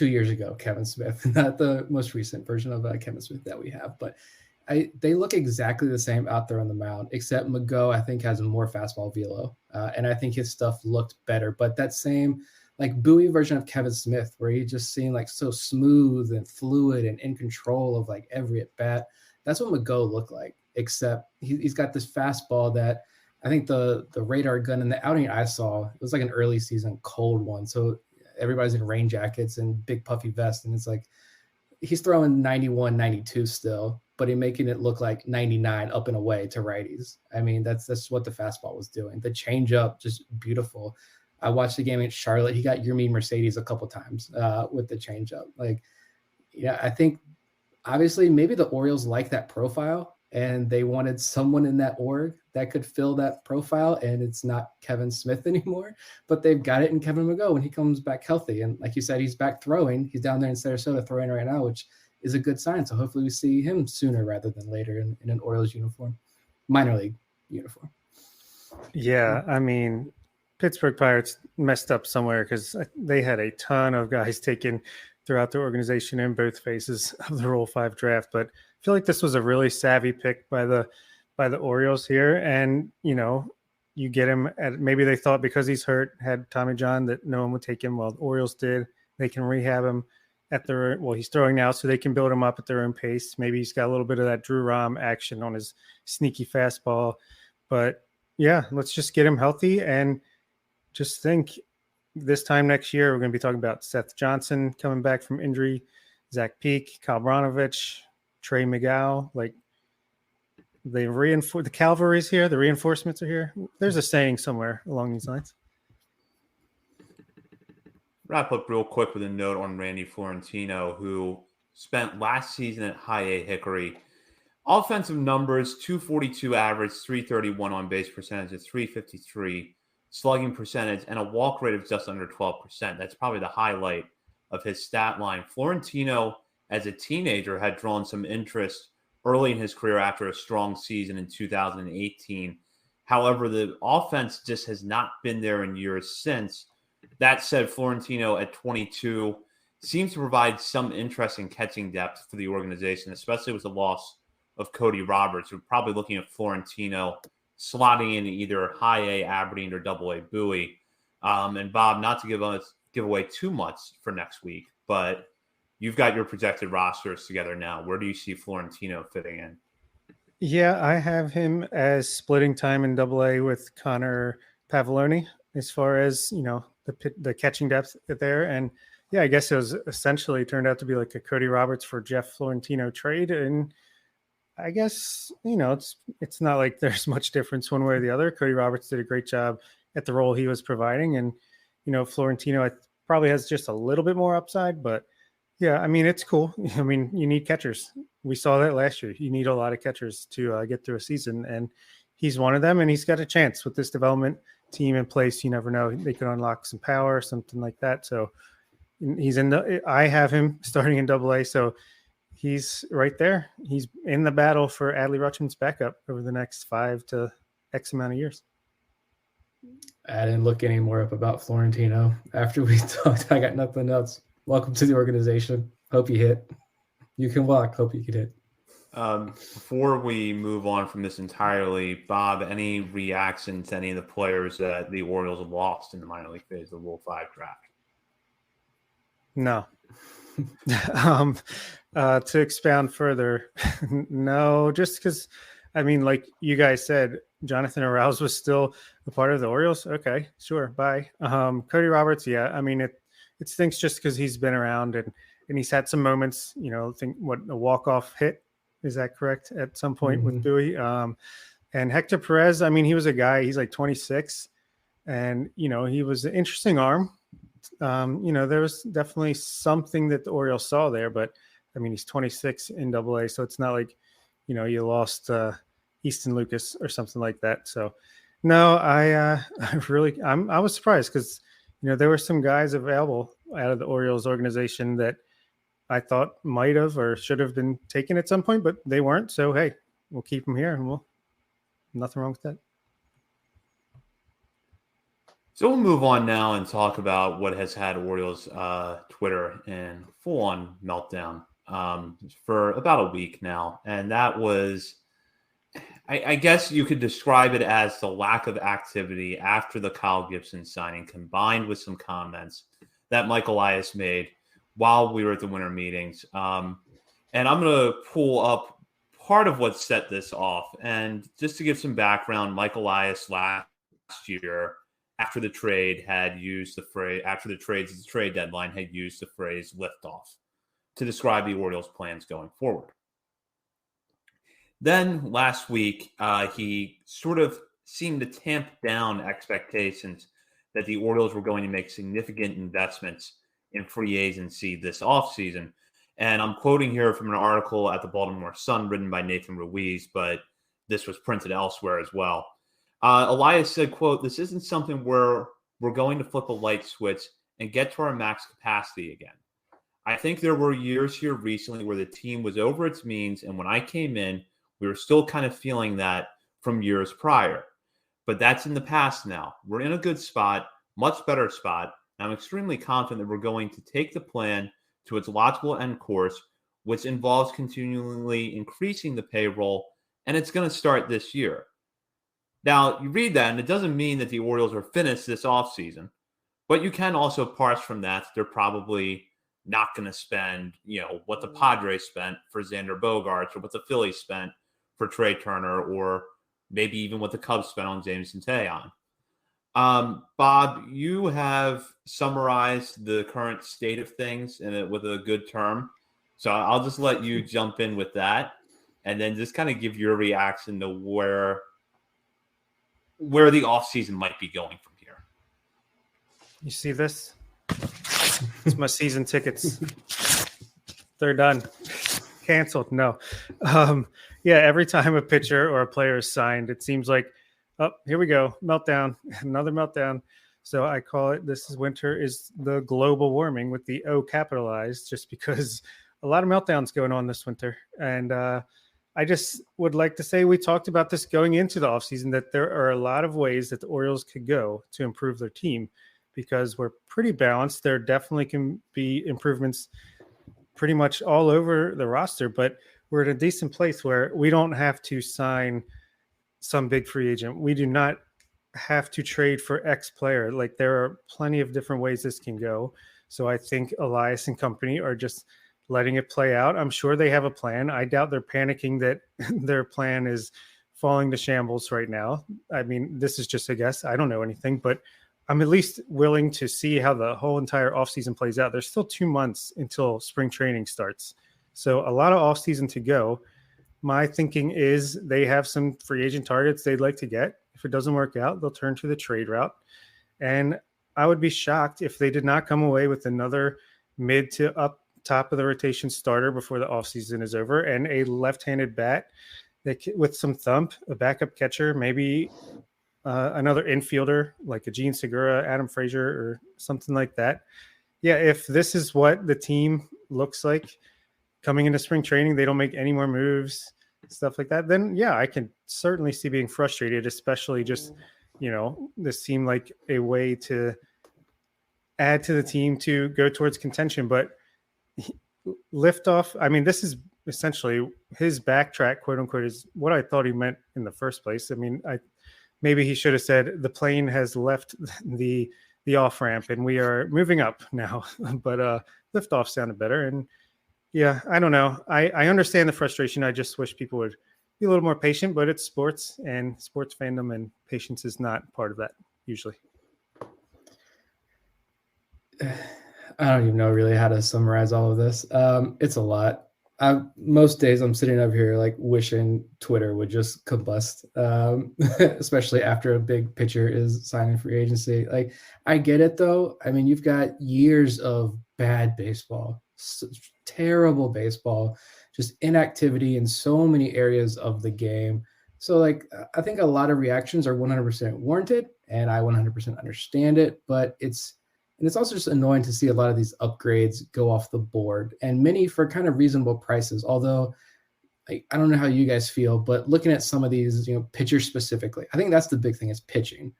years ago, Kevin Smith, not the most recent version of Kevin Smith that we have. But they look exactly the same out there on the mound, except Mago, I think, has more fastball velo. And I think his stuff looked better. But that same, like, Bowie version of Kevin Smith, where he just seemed like so smooth and fluid and in control of like every at bat, that's what Mago looked like, except he's got this fastball that I think the radar gun in the outing I saw, it was like an early season cold one. So everybody's in rain jackets and big puffy vests. And it's like, he's throwing 91, 92 still, but he's making it look like 99 up and away to righties. I mean, that's what the fastball was doing. The changeup, just beautiful. I watched the game against Charlotte. He got Yurmi Mercedes a couple times with the changeup. Like, yeah, I think obviously maybe the Orioles like that profile and they wanted someone in that org that could fill that profile, and it's not Kevin Smith anymore, but they've got it in Kevin Mago when he comes back healthy. And like you said, he's back throwing. He's down there in Sarasota throwing right now, which is a good sign. So hopefully we see him sooner rather than later in an Orioles uniform, minor league uniform. Yeah, I mean, Pittsburgh Pirates messed up somewhere because they had a ton of guys taken throughout the organization in both phases of the Rule 5 draft. But I feel like this was a really savvy pick by the Orioles here. And, you get him at, maybe they thought because he's hurt, had Tommy John, that no one would take him. Well, the Orioles did. They can rehab him he's throwing now, so they can build him up at their own pace. Maybe he's got a little bit of that Drew Rom action on his sneaky fastball. But yeah, let's just get him healthy and just think this time next year, we're going to be talking about Seth Johnson coming back from injury, Zach Peak, Kyle Branovich, Trey McGow. Like, they reinforce the cavalry's here. The reinforcements are here. There's a saying somewhere along these lines. Wrap up real quick with a note on Randy Florentino, who spent last season at High A Hickory. Offensive numbers, 242 average, 331 on base percentage, a 353 slugging percentage, and a walk rate of just under 12%. That's probably the highlight of his stat line. Florentino, as a teenager, had drawn some interest early in his career after a strong season in 2018. However, the offense just has not been there in years since. That said, Florentino at 22 seems to provide some interesting catching depth for the organization, especially with the loss of Cody Roberts. We're probably looking at Florentino slotting in either high A Aberdeen or double A Bowie. And Bob, not to give away too much for next week, but you've got your projected rosters together now. Where do you see Florentino fitting in? Yeah, I have him as splitting time in double A with Connor Pavoloni as far as, the catching depth there. And yeah, I guess it was essentially turned out to be like a Cody Roberts for Jeff Florentino trade. And I guess, it's not like there's much difference one way or the other. Cody Roberts did a great job at the role he was providing. And, Florentino probably has just a little bit more upside, but yeah, I mean, it's cool. I mean, you need catchers. We saw that last year. You need a lot of catchers to get through a season, and he's one of them, and he's got a chance with this development team in place. You never know. They could unlock some power or something like that. So I have him starting in double A, so he's right there. He's in the battle for Adley Rutschman's backup over the next 5 to X amount of years. I didn't look any more up about Florentino. After we talked, I got nothing else. Welcome to the organization. Hope you hit. You can walk. Hope you can hit. Before we move on from this entirely, Bob, any reaction to any of the players that the Orioles have lost in the minor league phase of the Rule 5 draft? No. To expound further, no, just because, I mean, like you guys said, Jonathan Arouse was still a part of the Orioles. Okay, sure, bye. Cody Roberts, yeah, I mean, it stinks just because he's been around and he's had some moments, a walk-off hit, is that correct, at some point with Bowie? And Hector Perez, I mean, he was a guy, he's like 26, and, he was an interesting arm. There was definitely something that the Orioles saw there, but, I mean, he's 26 in double A, so it's not like, you lost Easton Lucas or something like that. So, no, I was surprised because, there were some guys available out of the Orioles organization that I thought might have or should have been taken at some point, but they weren't. So, hey, we'll keep them here and nothing wrong with that. So we'll move on now and talk about what has had Orioles Twitter in full-on meltdown for about a week now. And that was, I guess you could describe it as the lack of activity after the Kyle Gibson signing, combined with some comments that Mike Elias made while we were at the winter meetings. And I'm going to pull up part of what set this off. And just to give some background, Mike Elias last year, after the trade had used the phrase, after the trade deadline had used the phrase liftoff to describe the Orioles' plans going forward. Then last week, he sort of seemed to tamp down expectations that the Orioles were going to make significant investments in free agency this offseason. And I'm quoting here from an article at the Baltimore Sun written by Nathan Ruiz, but this was printed elsewhere as well. Elias said, quote, "This isn't something where we're going to flip a light switch and get to our max capacity again. I think there were years here recently where the team was over its means, and when I came in, we were still kind of feeling that from years prior. But that's in the past now. We're in a good spot, much better spot. I'm extremely confident that we're going to take the plan to its logical end course, which involves continually increasing the payroll, and it's going to start this year." Now, you read that, and it doesn't mean that the Orioles are finished this offseason, but you can also parse from that they're probably not going to spend, what the Padres spent for Xander Bogaerts or what the Phillies spent for Trey Turner or maybe even what the Cubs spent on Jameson Taillon. Bob, you have summarized the current state of things with a good term. So I'll just let you jump in with that and then just kind of give your reaction to where the offseason might be going from here. You see this? It's my season tickets. They're done. Canceled. No. Yeah, every time a pitcher or a player is signed, it seems like, oh, here we go. Meltdown. Another meltdown. So I call it, this is winter is the global warming with the O capitalized, just because a lot of meltdowns going on this winter. And I just would like to say we talked about this going into the offseason, that there are a lot of ways that the Orioles could go to improve their team because we're pretty balanced. There definitely can be improvements pretty much all over the roster, but we're in a decent place where we don't have to sign some big free agent. We do not have to trade for X player. Like, there are plenty of different ways this can go. So I think Elias and company are just letting it play out. I'm sure they have a plan. I doubt they're panicking that their plan is falling to shambles right now. I mean, this is just a guess. I don't know anything, but I'm at least willing to see how the whole entire offseason plays out. There's still 2 months until spring training starts. So a lot of offseason to go. My thinking is they have some free agent targets they'd like to get. If it doesn't work out, they'll turn to the trade route. And I would be shocked if they did not come away with another mid to up top of the rotation starter before the offseason is over, and a left-handed bat with some thump, a backup catcher, maybe another infielder like a Gene Segura, Adam Frazier, or something like that. Yeah, if this is what the team looks like coming into spring training, they don't make any more moves, stuff like that, then yeah, I can certainly see being frustrated, especially just, this seemed like a way to add to the team to go towards contention. But lift off, I mean, this is essentially his backtrack, quote unquote, is what I thought he meant in the first place. I mean, maybe he should have said the plane has left the off ramp and we are moving up now. But lift off sounded better. And yeah, I don't know. I understand the frustration. I just wish people would be a little more patient, but it's sports and sports fandom, and patience is not part of that usually. I don't even know really how to summarize all of this. It's a lot. Most days I'm sitting up here like wishing Twitter would just combust, especially after a big pitcher is signing free agency. Like, I get it though. I mean, you've got years of bad baseball, terrible baseball, just inactivity in so many areas of the game. So like, I think a lot of reactions are 100% warranted, and I 100% understand it, but it's also just annoying to see a lot of these upgrades go off the board, and many for kind of reasonable prices. Although, I don't know how you guys feel, but looking at some of these, pitchers specifically, I think that's the big thing is pitching.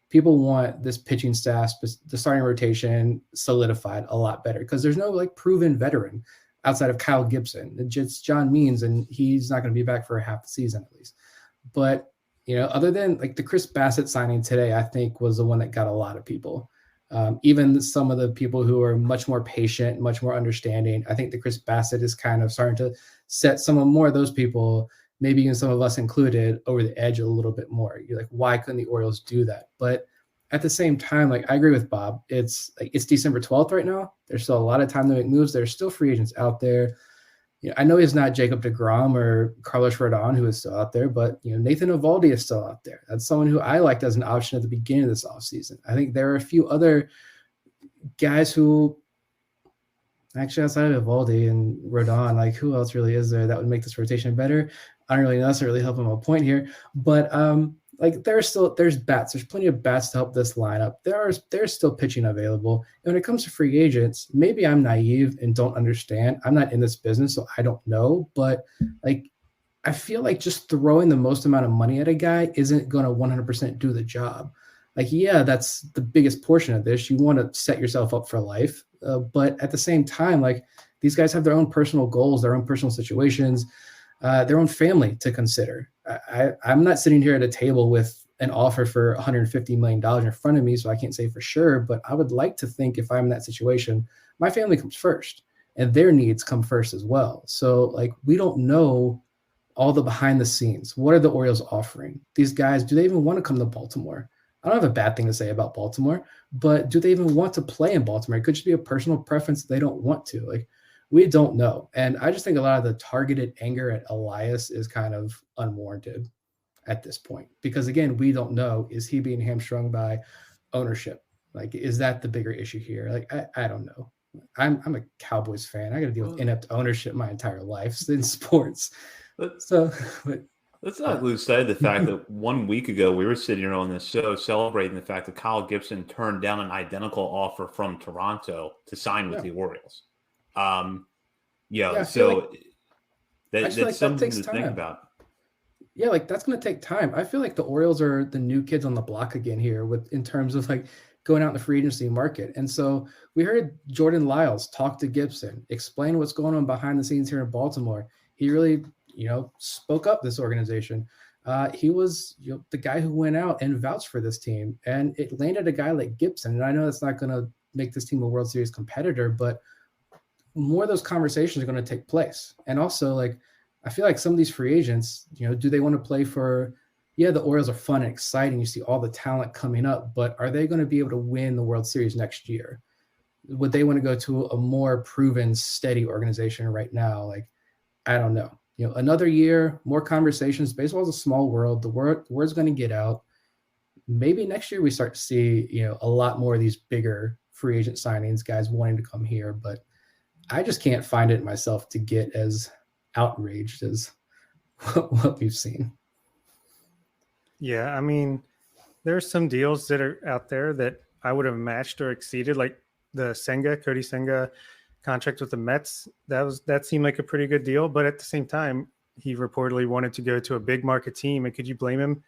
People want this pitching staff, the starting rotation solidified a lot better, because there's no like proven veteran outside of Kyle Gibson. It's John Means, and he's not going to be back for half the season at least. But, other than like the Chris Bassett signing today, I think was the one that got a lot of people. Even some of the people who are much more patient, much more understanding, I think the Chris Bassett is kind of starting to set some more of those people, maybe even some of us included, over the edge a little bit more. You're like, why couldn't the Orioles do that? But at the same time, like, I agree with Bob. It's December 12th right now. There's still a lot of time to make moves. There's still free agents out there. I know he's not Jacob deGrom or Carlos Rodon, who is still out there, but Nathan Eovaldi is still out there. That's someone who I liked as an option at the beginning of this offseason. I think there are a few other guys who, actually outside of Eovaldi and Rodon, like, who else really is there that would make this rotation better? I don't really know. That's not really helping my point here, but like, there's bats. There's plenty of bats to help this lineup. There's still pitching available. And when it comes to free agents, maybe I'm naive and don't understand. I'm not in this business, so I don't know. But like, I feel like just throwing the most amount of money at a guy isn't going to 100% do the job. Like, yeah, that's the biggest portion of this. You want to set yourself up for life. But at the same time, like, these guys have their own personal goals, their own personal situations, their own family to consider. I'm not sitting here at a table with an offer for $150 million in front of me, so I can't say for sure, but I would like to think if I'm in that situation, my family comes first and their needs come first as well. So like, we don't know all the behind the scenes. What are the Orioles offering? These guys, do they even want to come to Baltimore? I don't have a bad thing to say about Baltimore, but do they even want to play in Baltimore? It could just be a personal preference that they don't want to. Like, we don't know. And I just think a lot of the targeted anger at Elias is kind of unwarranted at this point, because again, we don't know, is he being hamstrung by ownership? Like, is that the bigger issue here? Like, I don't know. I'm a Cowboys fan. I got to deal with inept ownership my entire life in sports. Let's not lose sight of the fact that 1 week ago we were sitting here on this show celebrating the fact that Kyle Gibson turned down an identical offer from Toronto to sign with the Orioles. That's something to think about. Yeah, like, that's going to take time. I feel like the Orioles are the new kids on the block again here in terms of like going out in the free agency market. And so we heard Jordan Lyles talk to Gibson, explain what's going on behind the scenes here in Baltimore. he really, spoke up this organization. He was the guy who went out and vouched for this team, and it landed a guy like Gibson. And I know that's not going to make this team a World Series competitor, but more of those conversations are going to take place. And also, like, I feel like some of these free agents, do they want to play for, the Orioles are fun and exciting. You see all the talent coming up, but are they going to be able to win the World Series next year? Would they want to go to a more proven, steady organization right now? Like, I don't know. Another year, more conversations. Baseball is a small world. The word's going to get out. Maybe next year we start to see, a lot more of these bigger free agent signings, guys wanting to come here. But I just can't find it myself to get as outraged as what we've seen. Yeah, I mean, there's some deals that are out there that I would have matched or exceeded, like the Cody Senga contract with the Mets. That seemed like a pretty good deal, but at the same time, he reportedly wanted to go to a big market team. And could you blame him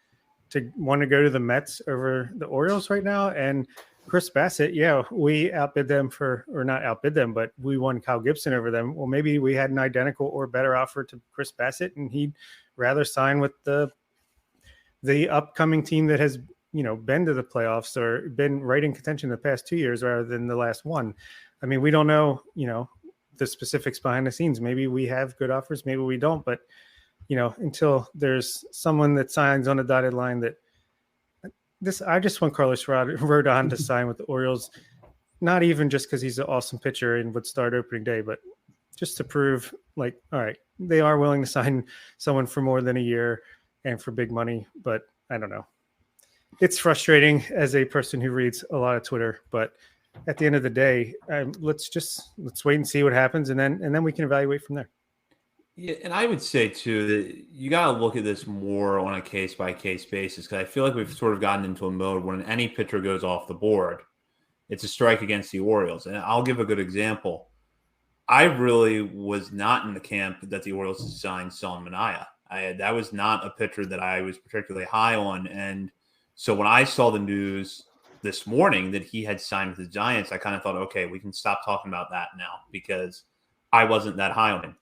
to want to go to the Mets over the Orioles right now? And Chris Bassett, we outbid them or not outbid them, but we won Kyle Gibson over them. Well, maybe we had an identical or better offer to Chris Bassett, and he'd rather sign with the upcoming team that has, been to the playoffs or been right in contention the past 2 years rather than the last one. I mean, we don't know, the specifics behind the scenes. Maybe we have good offers, maybe we don't, but, until there's someone that signs on a dotted line I just want Carlos Rodon to sign with the Orioles, not even just because he's an awesome pitcher and would start opening day, but just to prove, like, all right, they are willing to sign someone for more than a year and for big money. But I don't know. It's frustrating as a person who reads a lot of Twitter, but at the end of the day, let's wait and see what happens, and then we can evaluate from there. Yeah, and I would say too that you got to look at this more on a case by case basis, because I feel like we've sort of gotten into a mode when any pitcher goes off the board, it's a strike against the Orioles. And I'll give a good example. I really was not in the camp that the Orioles signed Sean Manaea. That was not a pitcher that I was particularly high on, and so when I saw the news this morning that he had signed with the Giants, I kind of thought, okay, we can stop talking about that now, because I wasn't that high on him.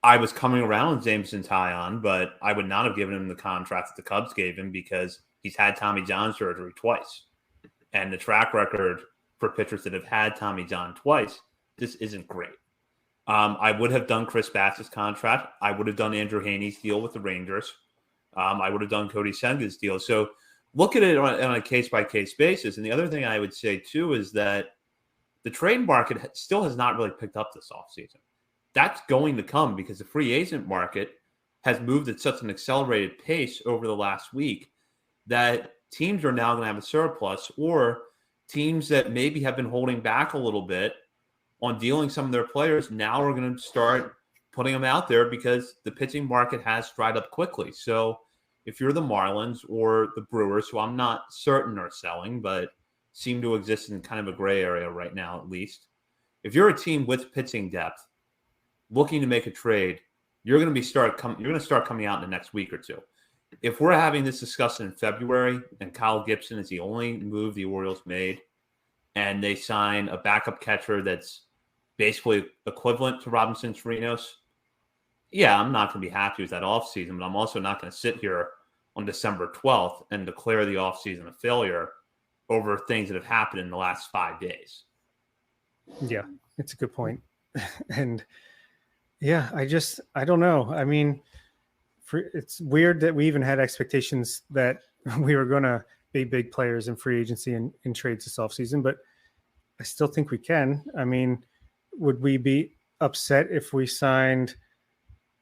I was coming around with Jameson Taillon, but I would not have given him the contract that the Cubs gave him, because he's had Tommy John surgery twice. And the track record for pitchers that have had Tommy John twice, this isn't great. I would have done Chris Bassett's contract. I would have done Andrew Haney's deal with the Rangers. I would have done Cody Senga's deal. So look at it on a case-by-case basis. And the other thing I would say, too, is that the trade market still has not really picked up this offseason. That's going to come because the free agent market has moved at such an accelerated pace over the last week that teams are now going to have a surplus, or teams that maybe have been holding back a little bit on dealing some of their players now are going to start putting them out there because the pitching market has dried up quickly. So if you're the Marlins or the Brewers, who I'm not certain are selling, but seem to exist in kind of a gray area right now, at least, if you're a team with pitching depth looking to make a trade, you're going to start coming out in the next week or two. If we're having this discussion in February and Kyle Gibson is the only move the Orioles made, and they sign a backup catcher that's basically equivalent to Robinson Chirinos, I'm not going to be happy with that offseason, but I'm also not going to sit here on December 12th and declare the offseason a failure over things that have happened in the last 5 days. Yeah, it's a good point. And I don't know. I mean, it's weird that we even had expectations that we were going to be big players in free agency and in trades this offseason, but I still think we can. I mean, would we be upset if we signed,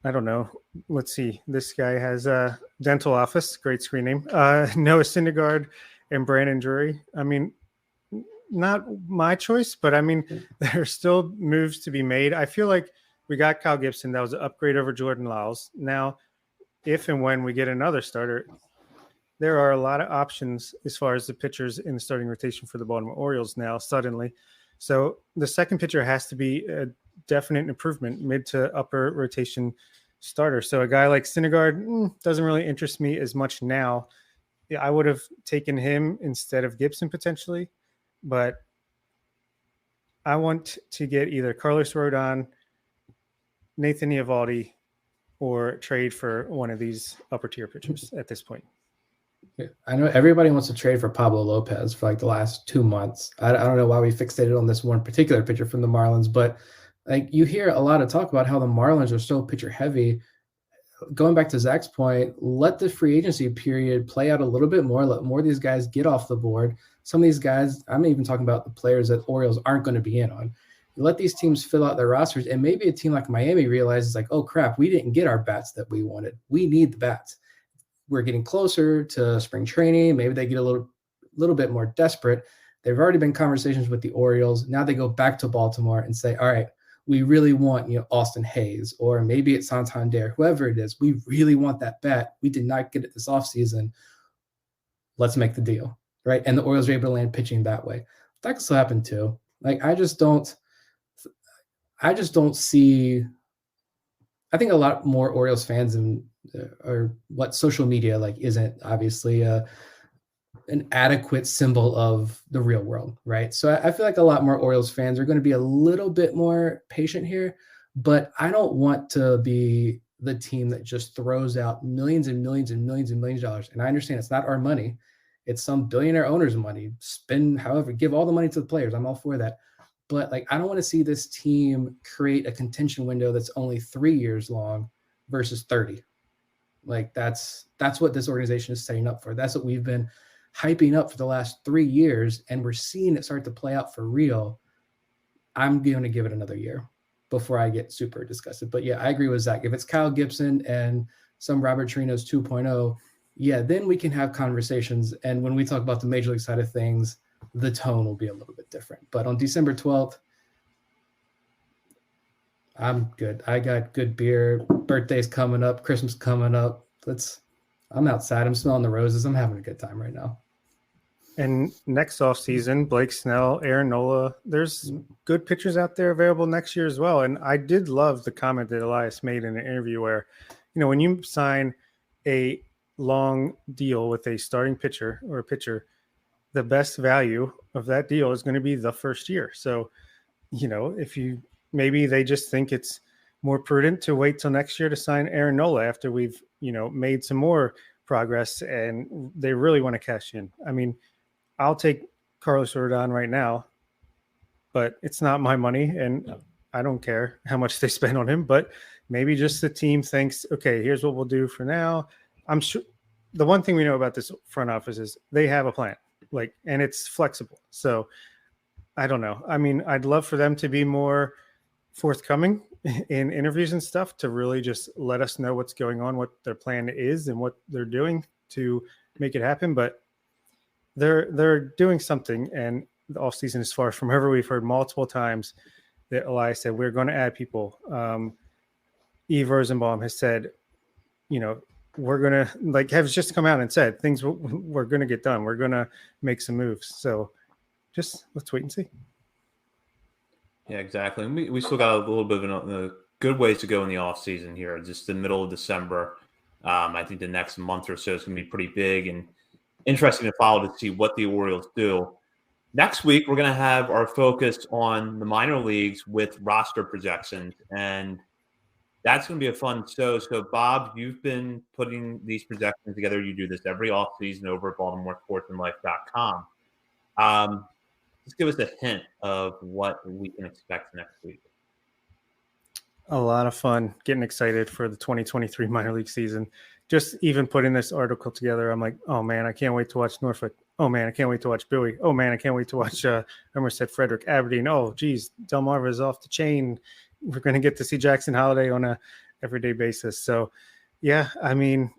I don't know, let's see, this guy has a dental office, great screen name, Noah Syndergaard and Brandon Drury. I mean, not my choice, but I mean, there are still moves to be made. I feel like we got Kyle Gibson. That was an upgrade over Jordan Lyles. Now, if and when we get another starter, there are a lot of options as far as the pitchers in the starting rotation for the Baltimore Orioles now suddenly. So the second pitcher has to be a definite improvement, mid to upper rotation starter. So a guy like Syndergaard doesn't really interest me as much now. Yeah, I would have taken him instead of Gibson potentially, but I want to get either Carlos Rodon, Nathan Eovaldi, or trade for one of these upper tier pitchers at this point. I know everybody wants to trade for Pablo Lopez for like the last 2 months. I don't know why we fixated on this one particular pitcher from the Marlins, but like you hear a lot of talk about how the Marlins are so pitcher heavy. Going back to Zach's point, let the free agency period play out a little bit more. Let more of these guys get off the board. Some of these guys, I'm even talking about the players that Orioles aren't going to be in on. Let these teams fill out their rosters, and maybe a team like Miami realizes like, oh crap, we didn't get our bats that we wanted. We need the bats. We're getting closer to spring training. Maybe they get a little bit more desperate. They've already been conversations with the Orioles. Now they go back to Baltimore and say, all right, we really want, Austin Hayes, or maybe it's Santander, whoever it is. We really want that bat. We did not get it this offseason. Let's make the deal, right? And the Orioles are able to land pitching that way. That could still happen too. Like, I just don't see. I think a lot more Orioles fans or what social media like isn't obviously an adequate symbol of the real world, right? So I feel like a lot more Orioles fans are going to be a little bit more patient here, but I don't want to be the team that just throws out millions and millions and millions and millions of dollars. And I understand it's not our money. It's some billionaire owner's money. Spend however, give all the money to the players. I'm all for that. But like, I don't want to see this team create a contention window that's only 3 years long versus 30. Like that's what this organization is setting up for. That's what we've been hyping up for the last 3 years, and we're seeing it start to play out for real. I'm going to give it another year before I get super disgusted. But yeah, I agree with Zach. If it's Kyle Gibson and some Robert Trino's 2.0, yeah, then we can have conversations. And when we talk about the major league side of things, the tone will be a little bit different. But on December 12th, I'm good. I got good beer. Birthday's coming up. Christmas coming up. I'm outside. I'm smelling the roses. I'm having a good time right now. And next offseason, Blake Snell, Aaron Nola, there's good pitchers out there available next year as well. And I did love the comment that Elias made in an interview where, when you sign a long deal with a starting pitcher or a pitcher, the best value of that deal is going to be the first year. So, maybe they just think it's more prudent to wait till next year to sign Aaron Nola after we've, made some more progress and they really want to cash in. I mean, I'll take Carlos Rodon right now, but it's not my money and I don't care how much they spend on him, but maybe just the team thinks, okay, here's what we'll do for now. I'm sure the one thing we know about this front office is they have a plan, and it's flexible. So I don't know. I mean, I'd love for them to be more forthcoming in interviews and stuff to really just let us know what's going on, what their plan is and what they're doing to make it happen. But they're doing something, and the offseason is far from over. We've heard multiple times that Elias said, we're going to add people. Eve Rosenbaum has said, we're going to has just come out and said things we're going to get done. We're going to make some moves. So just let's wait and see. Yeah, exactly. And we still got a little bit of a good ways to go in the off season here. Just the middle of December. I think the next month or so is going to be pretty big and interesting to follow to see what the Orioles do. Next week, we're going to have our focus on the minor leagues with roster projections, and that's going to be a fun show. So, Bob, you've been putting these projections together. You do this every offseason over at BaltimoreSportsAndLife.com. Just give us a hint of what we can expect next week. A lot of fun. Getting excited for the 2023 minor league season. Just even putting this article together, I'm like, oh, man, I can't wait to watch Norfolk. Oh, man, I can't wait to watch Bowie. Oh, man, I can't wait to watch Somerset Frederick, Aberdeen. Oh, geez, Delmarva is off the chain. We're going to get to see Jackson Holiday on a everyday basis. So, yeah, I mean,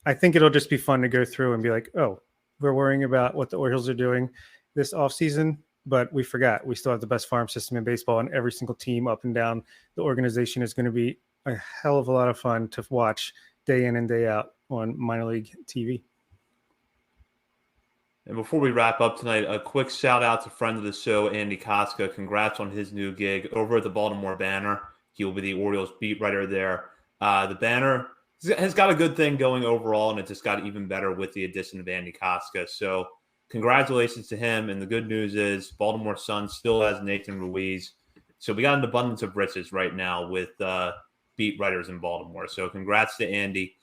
I think it'll just be fun to go through and be like, oh, we're worrying about what the Orioles are doing this offseason, but we forgot we still have the best farm system in baseball, and every single team up and down the organization is going to be a hell of a lot of fun to watch day in and day out on minor league TV. And before we wrap up tonight, a quick shout out to friend of the show, Andy Koska. Congrats on his new gig over at the Baltimore Banner. He will be the Orioles beat writer there. The Banner has got a good thing going overall, and it just got even better with the addition of Andy Koska. So congratulations to him. And the good news is Baltimore Sun still has Nathan Ruiz. So we got an abundance of riches right now with beat writers in Baltimore. So congrats to Andy.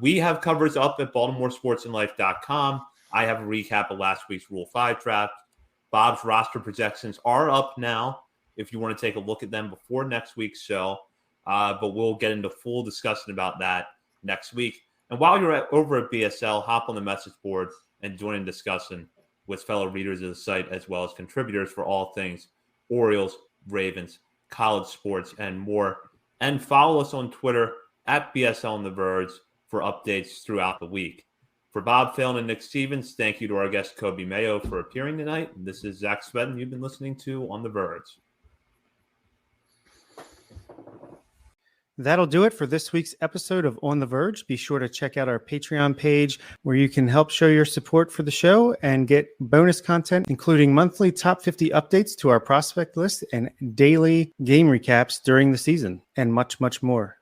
We have covers up at BaltimoreSportsAndLife.com. I have a recap of last week's Rule 5 draft. Bob's roster projections are up now if you want to take a look at them before next week's show. But we'll get into full discussion about that next week. And while you're over at BSL, hop on the message board and join in discussion with fellow readers of the site as well as contributors for all things Orioles, Ravens, college sports, and more. And follow us on Twitter at BSL on the Verge for updates throughout the week. For Bob Phelan and Nick Stevens, thank you to our guest Coby Mayo for appearing tonight. This is Zach Spedden you've been listening to On the Verge. That'll do it for this week's episode of On the Verge. Be sure to check out our Patreon page where you can help show your support for the show and get bonus content, including monthly top 50 updates to our prospect list and daily game recaps during the season, and much, much more.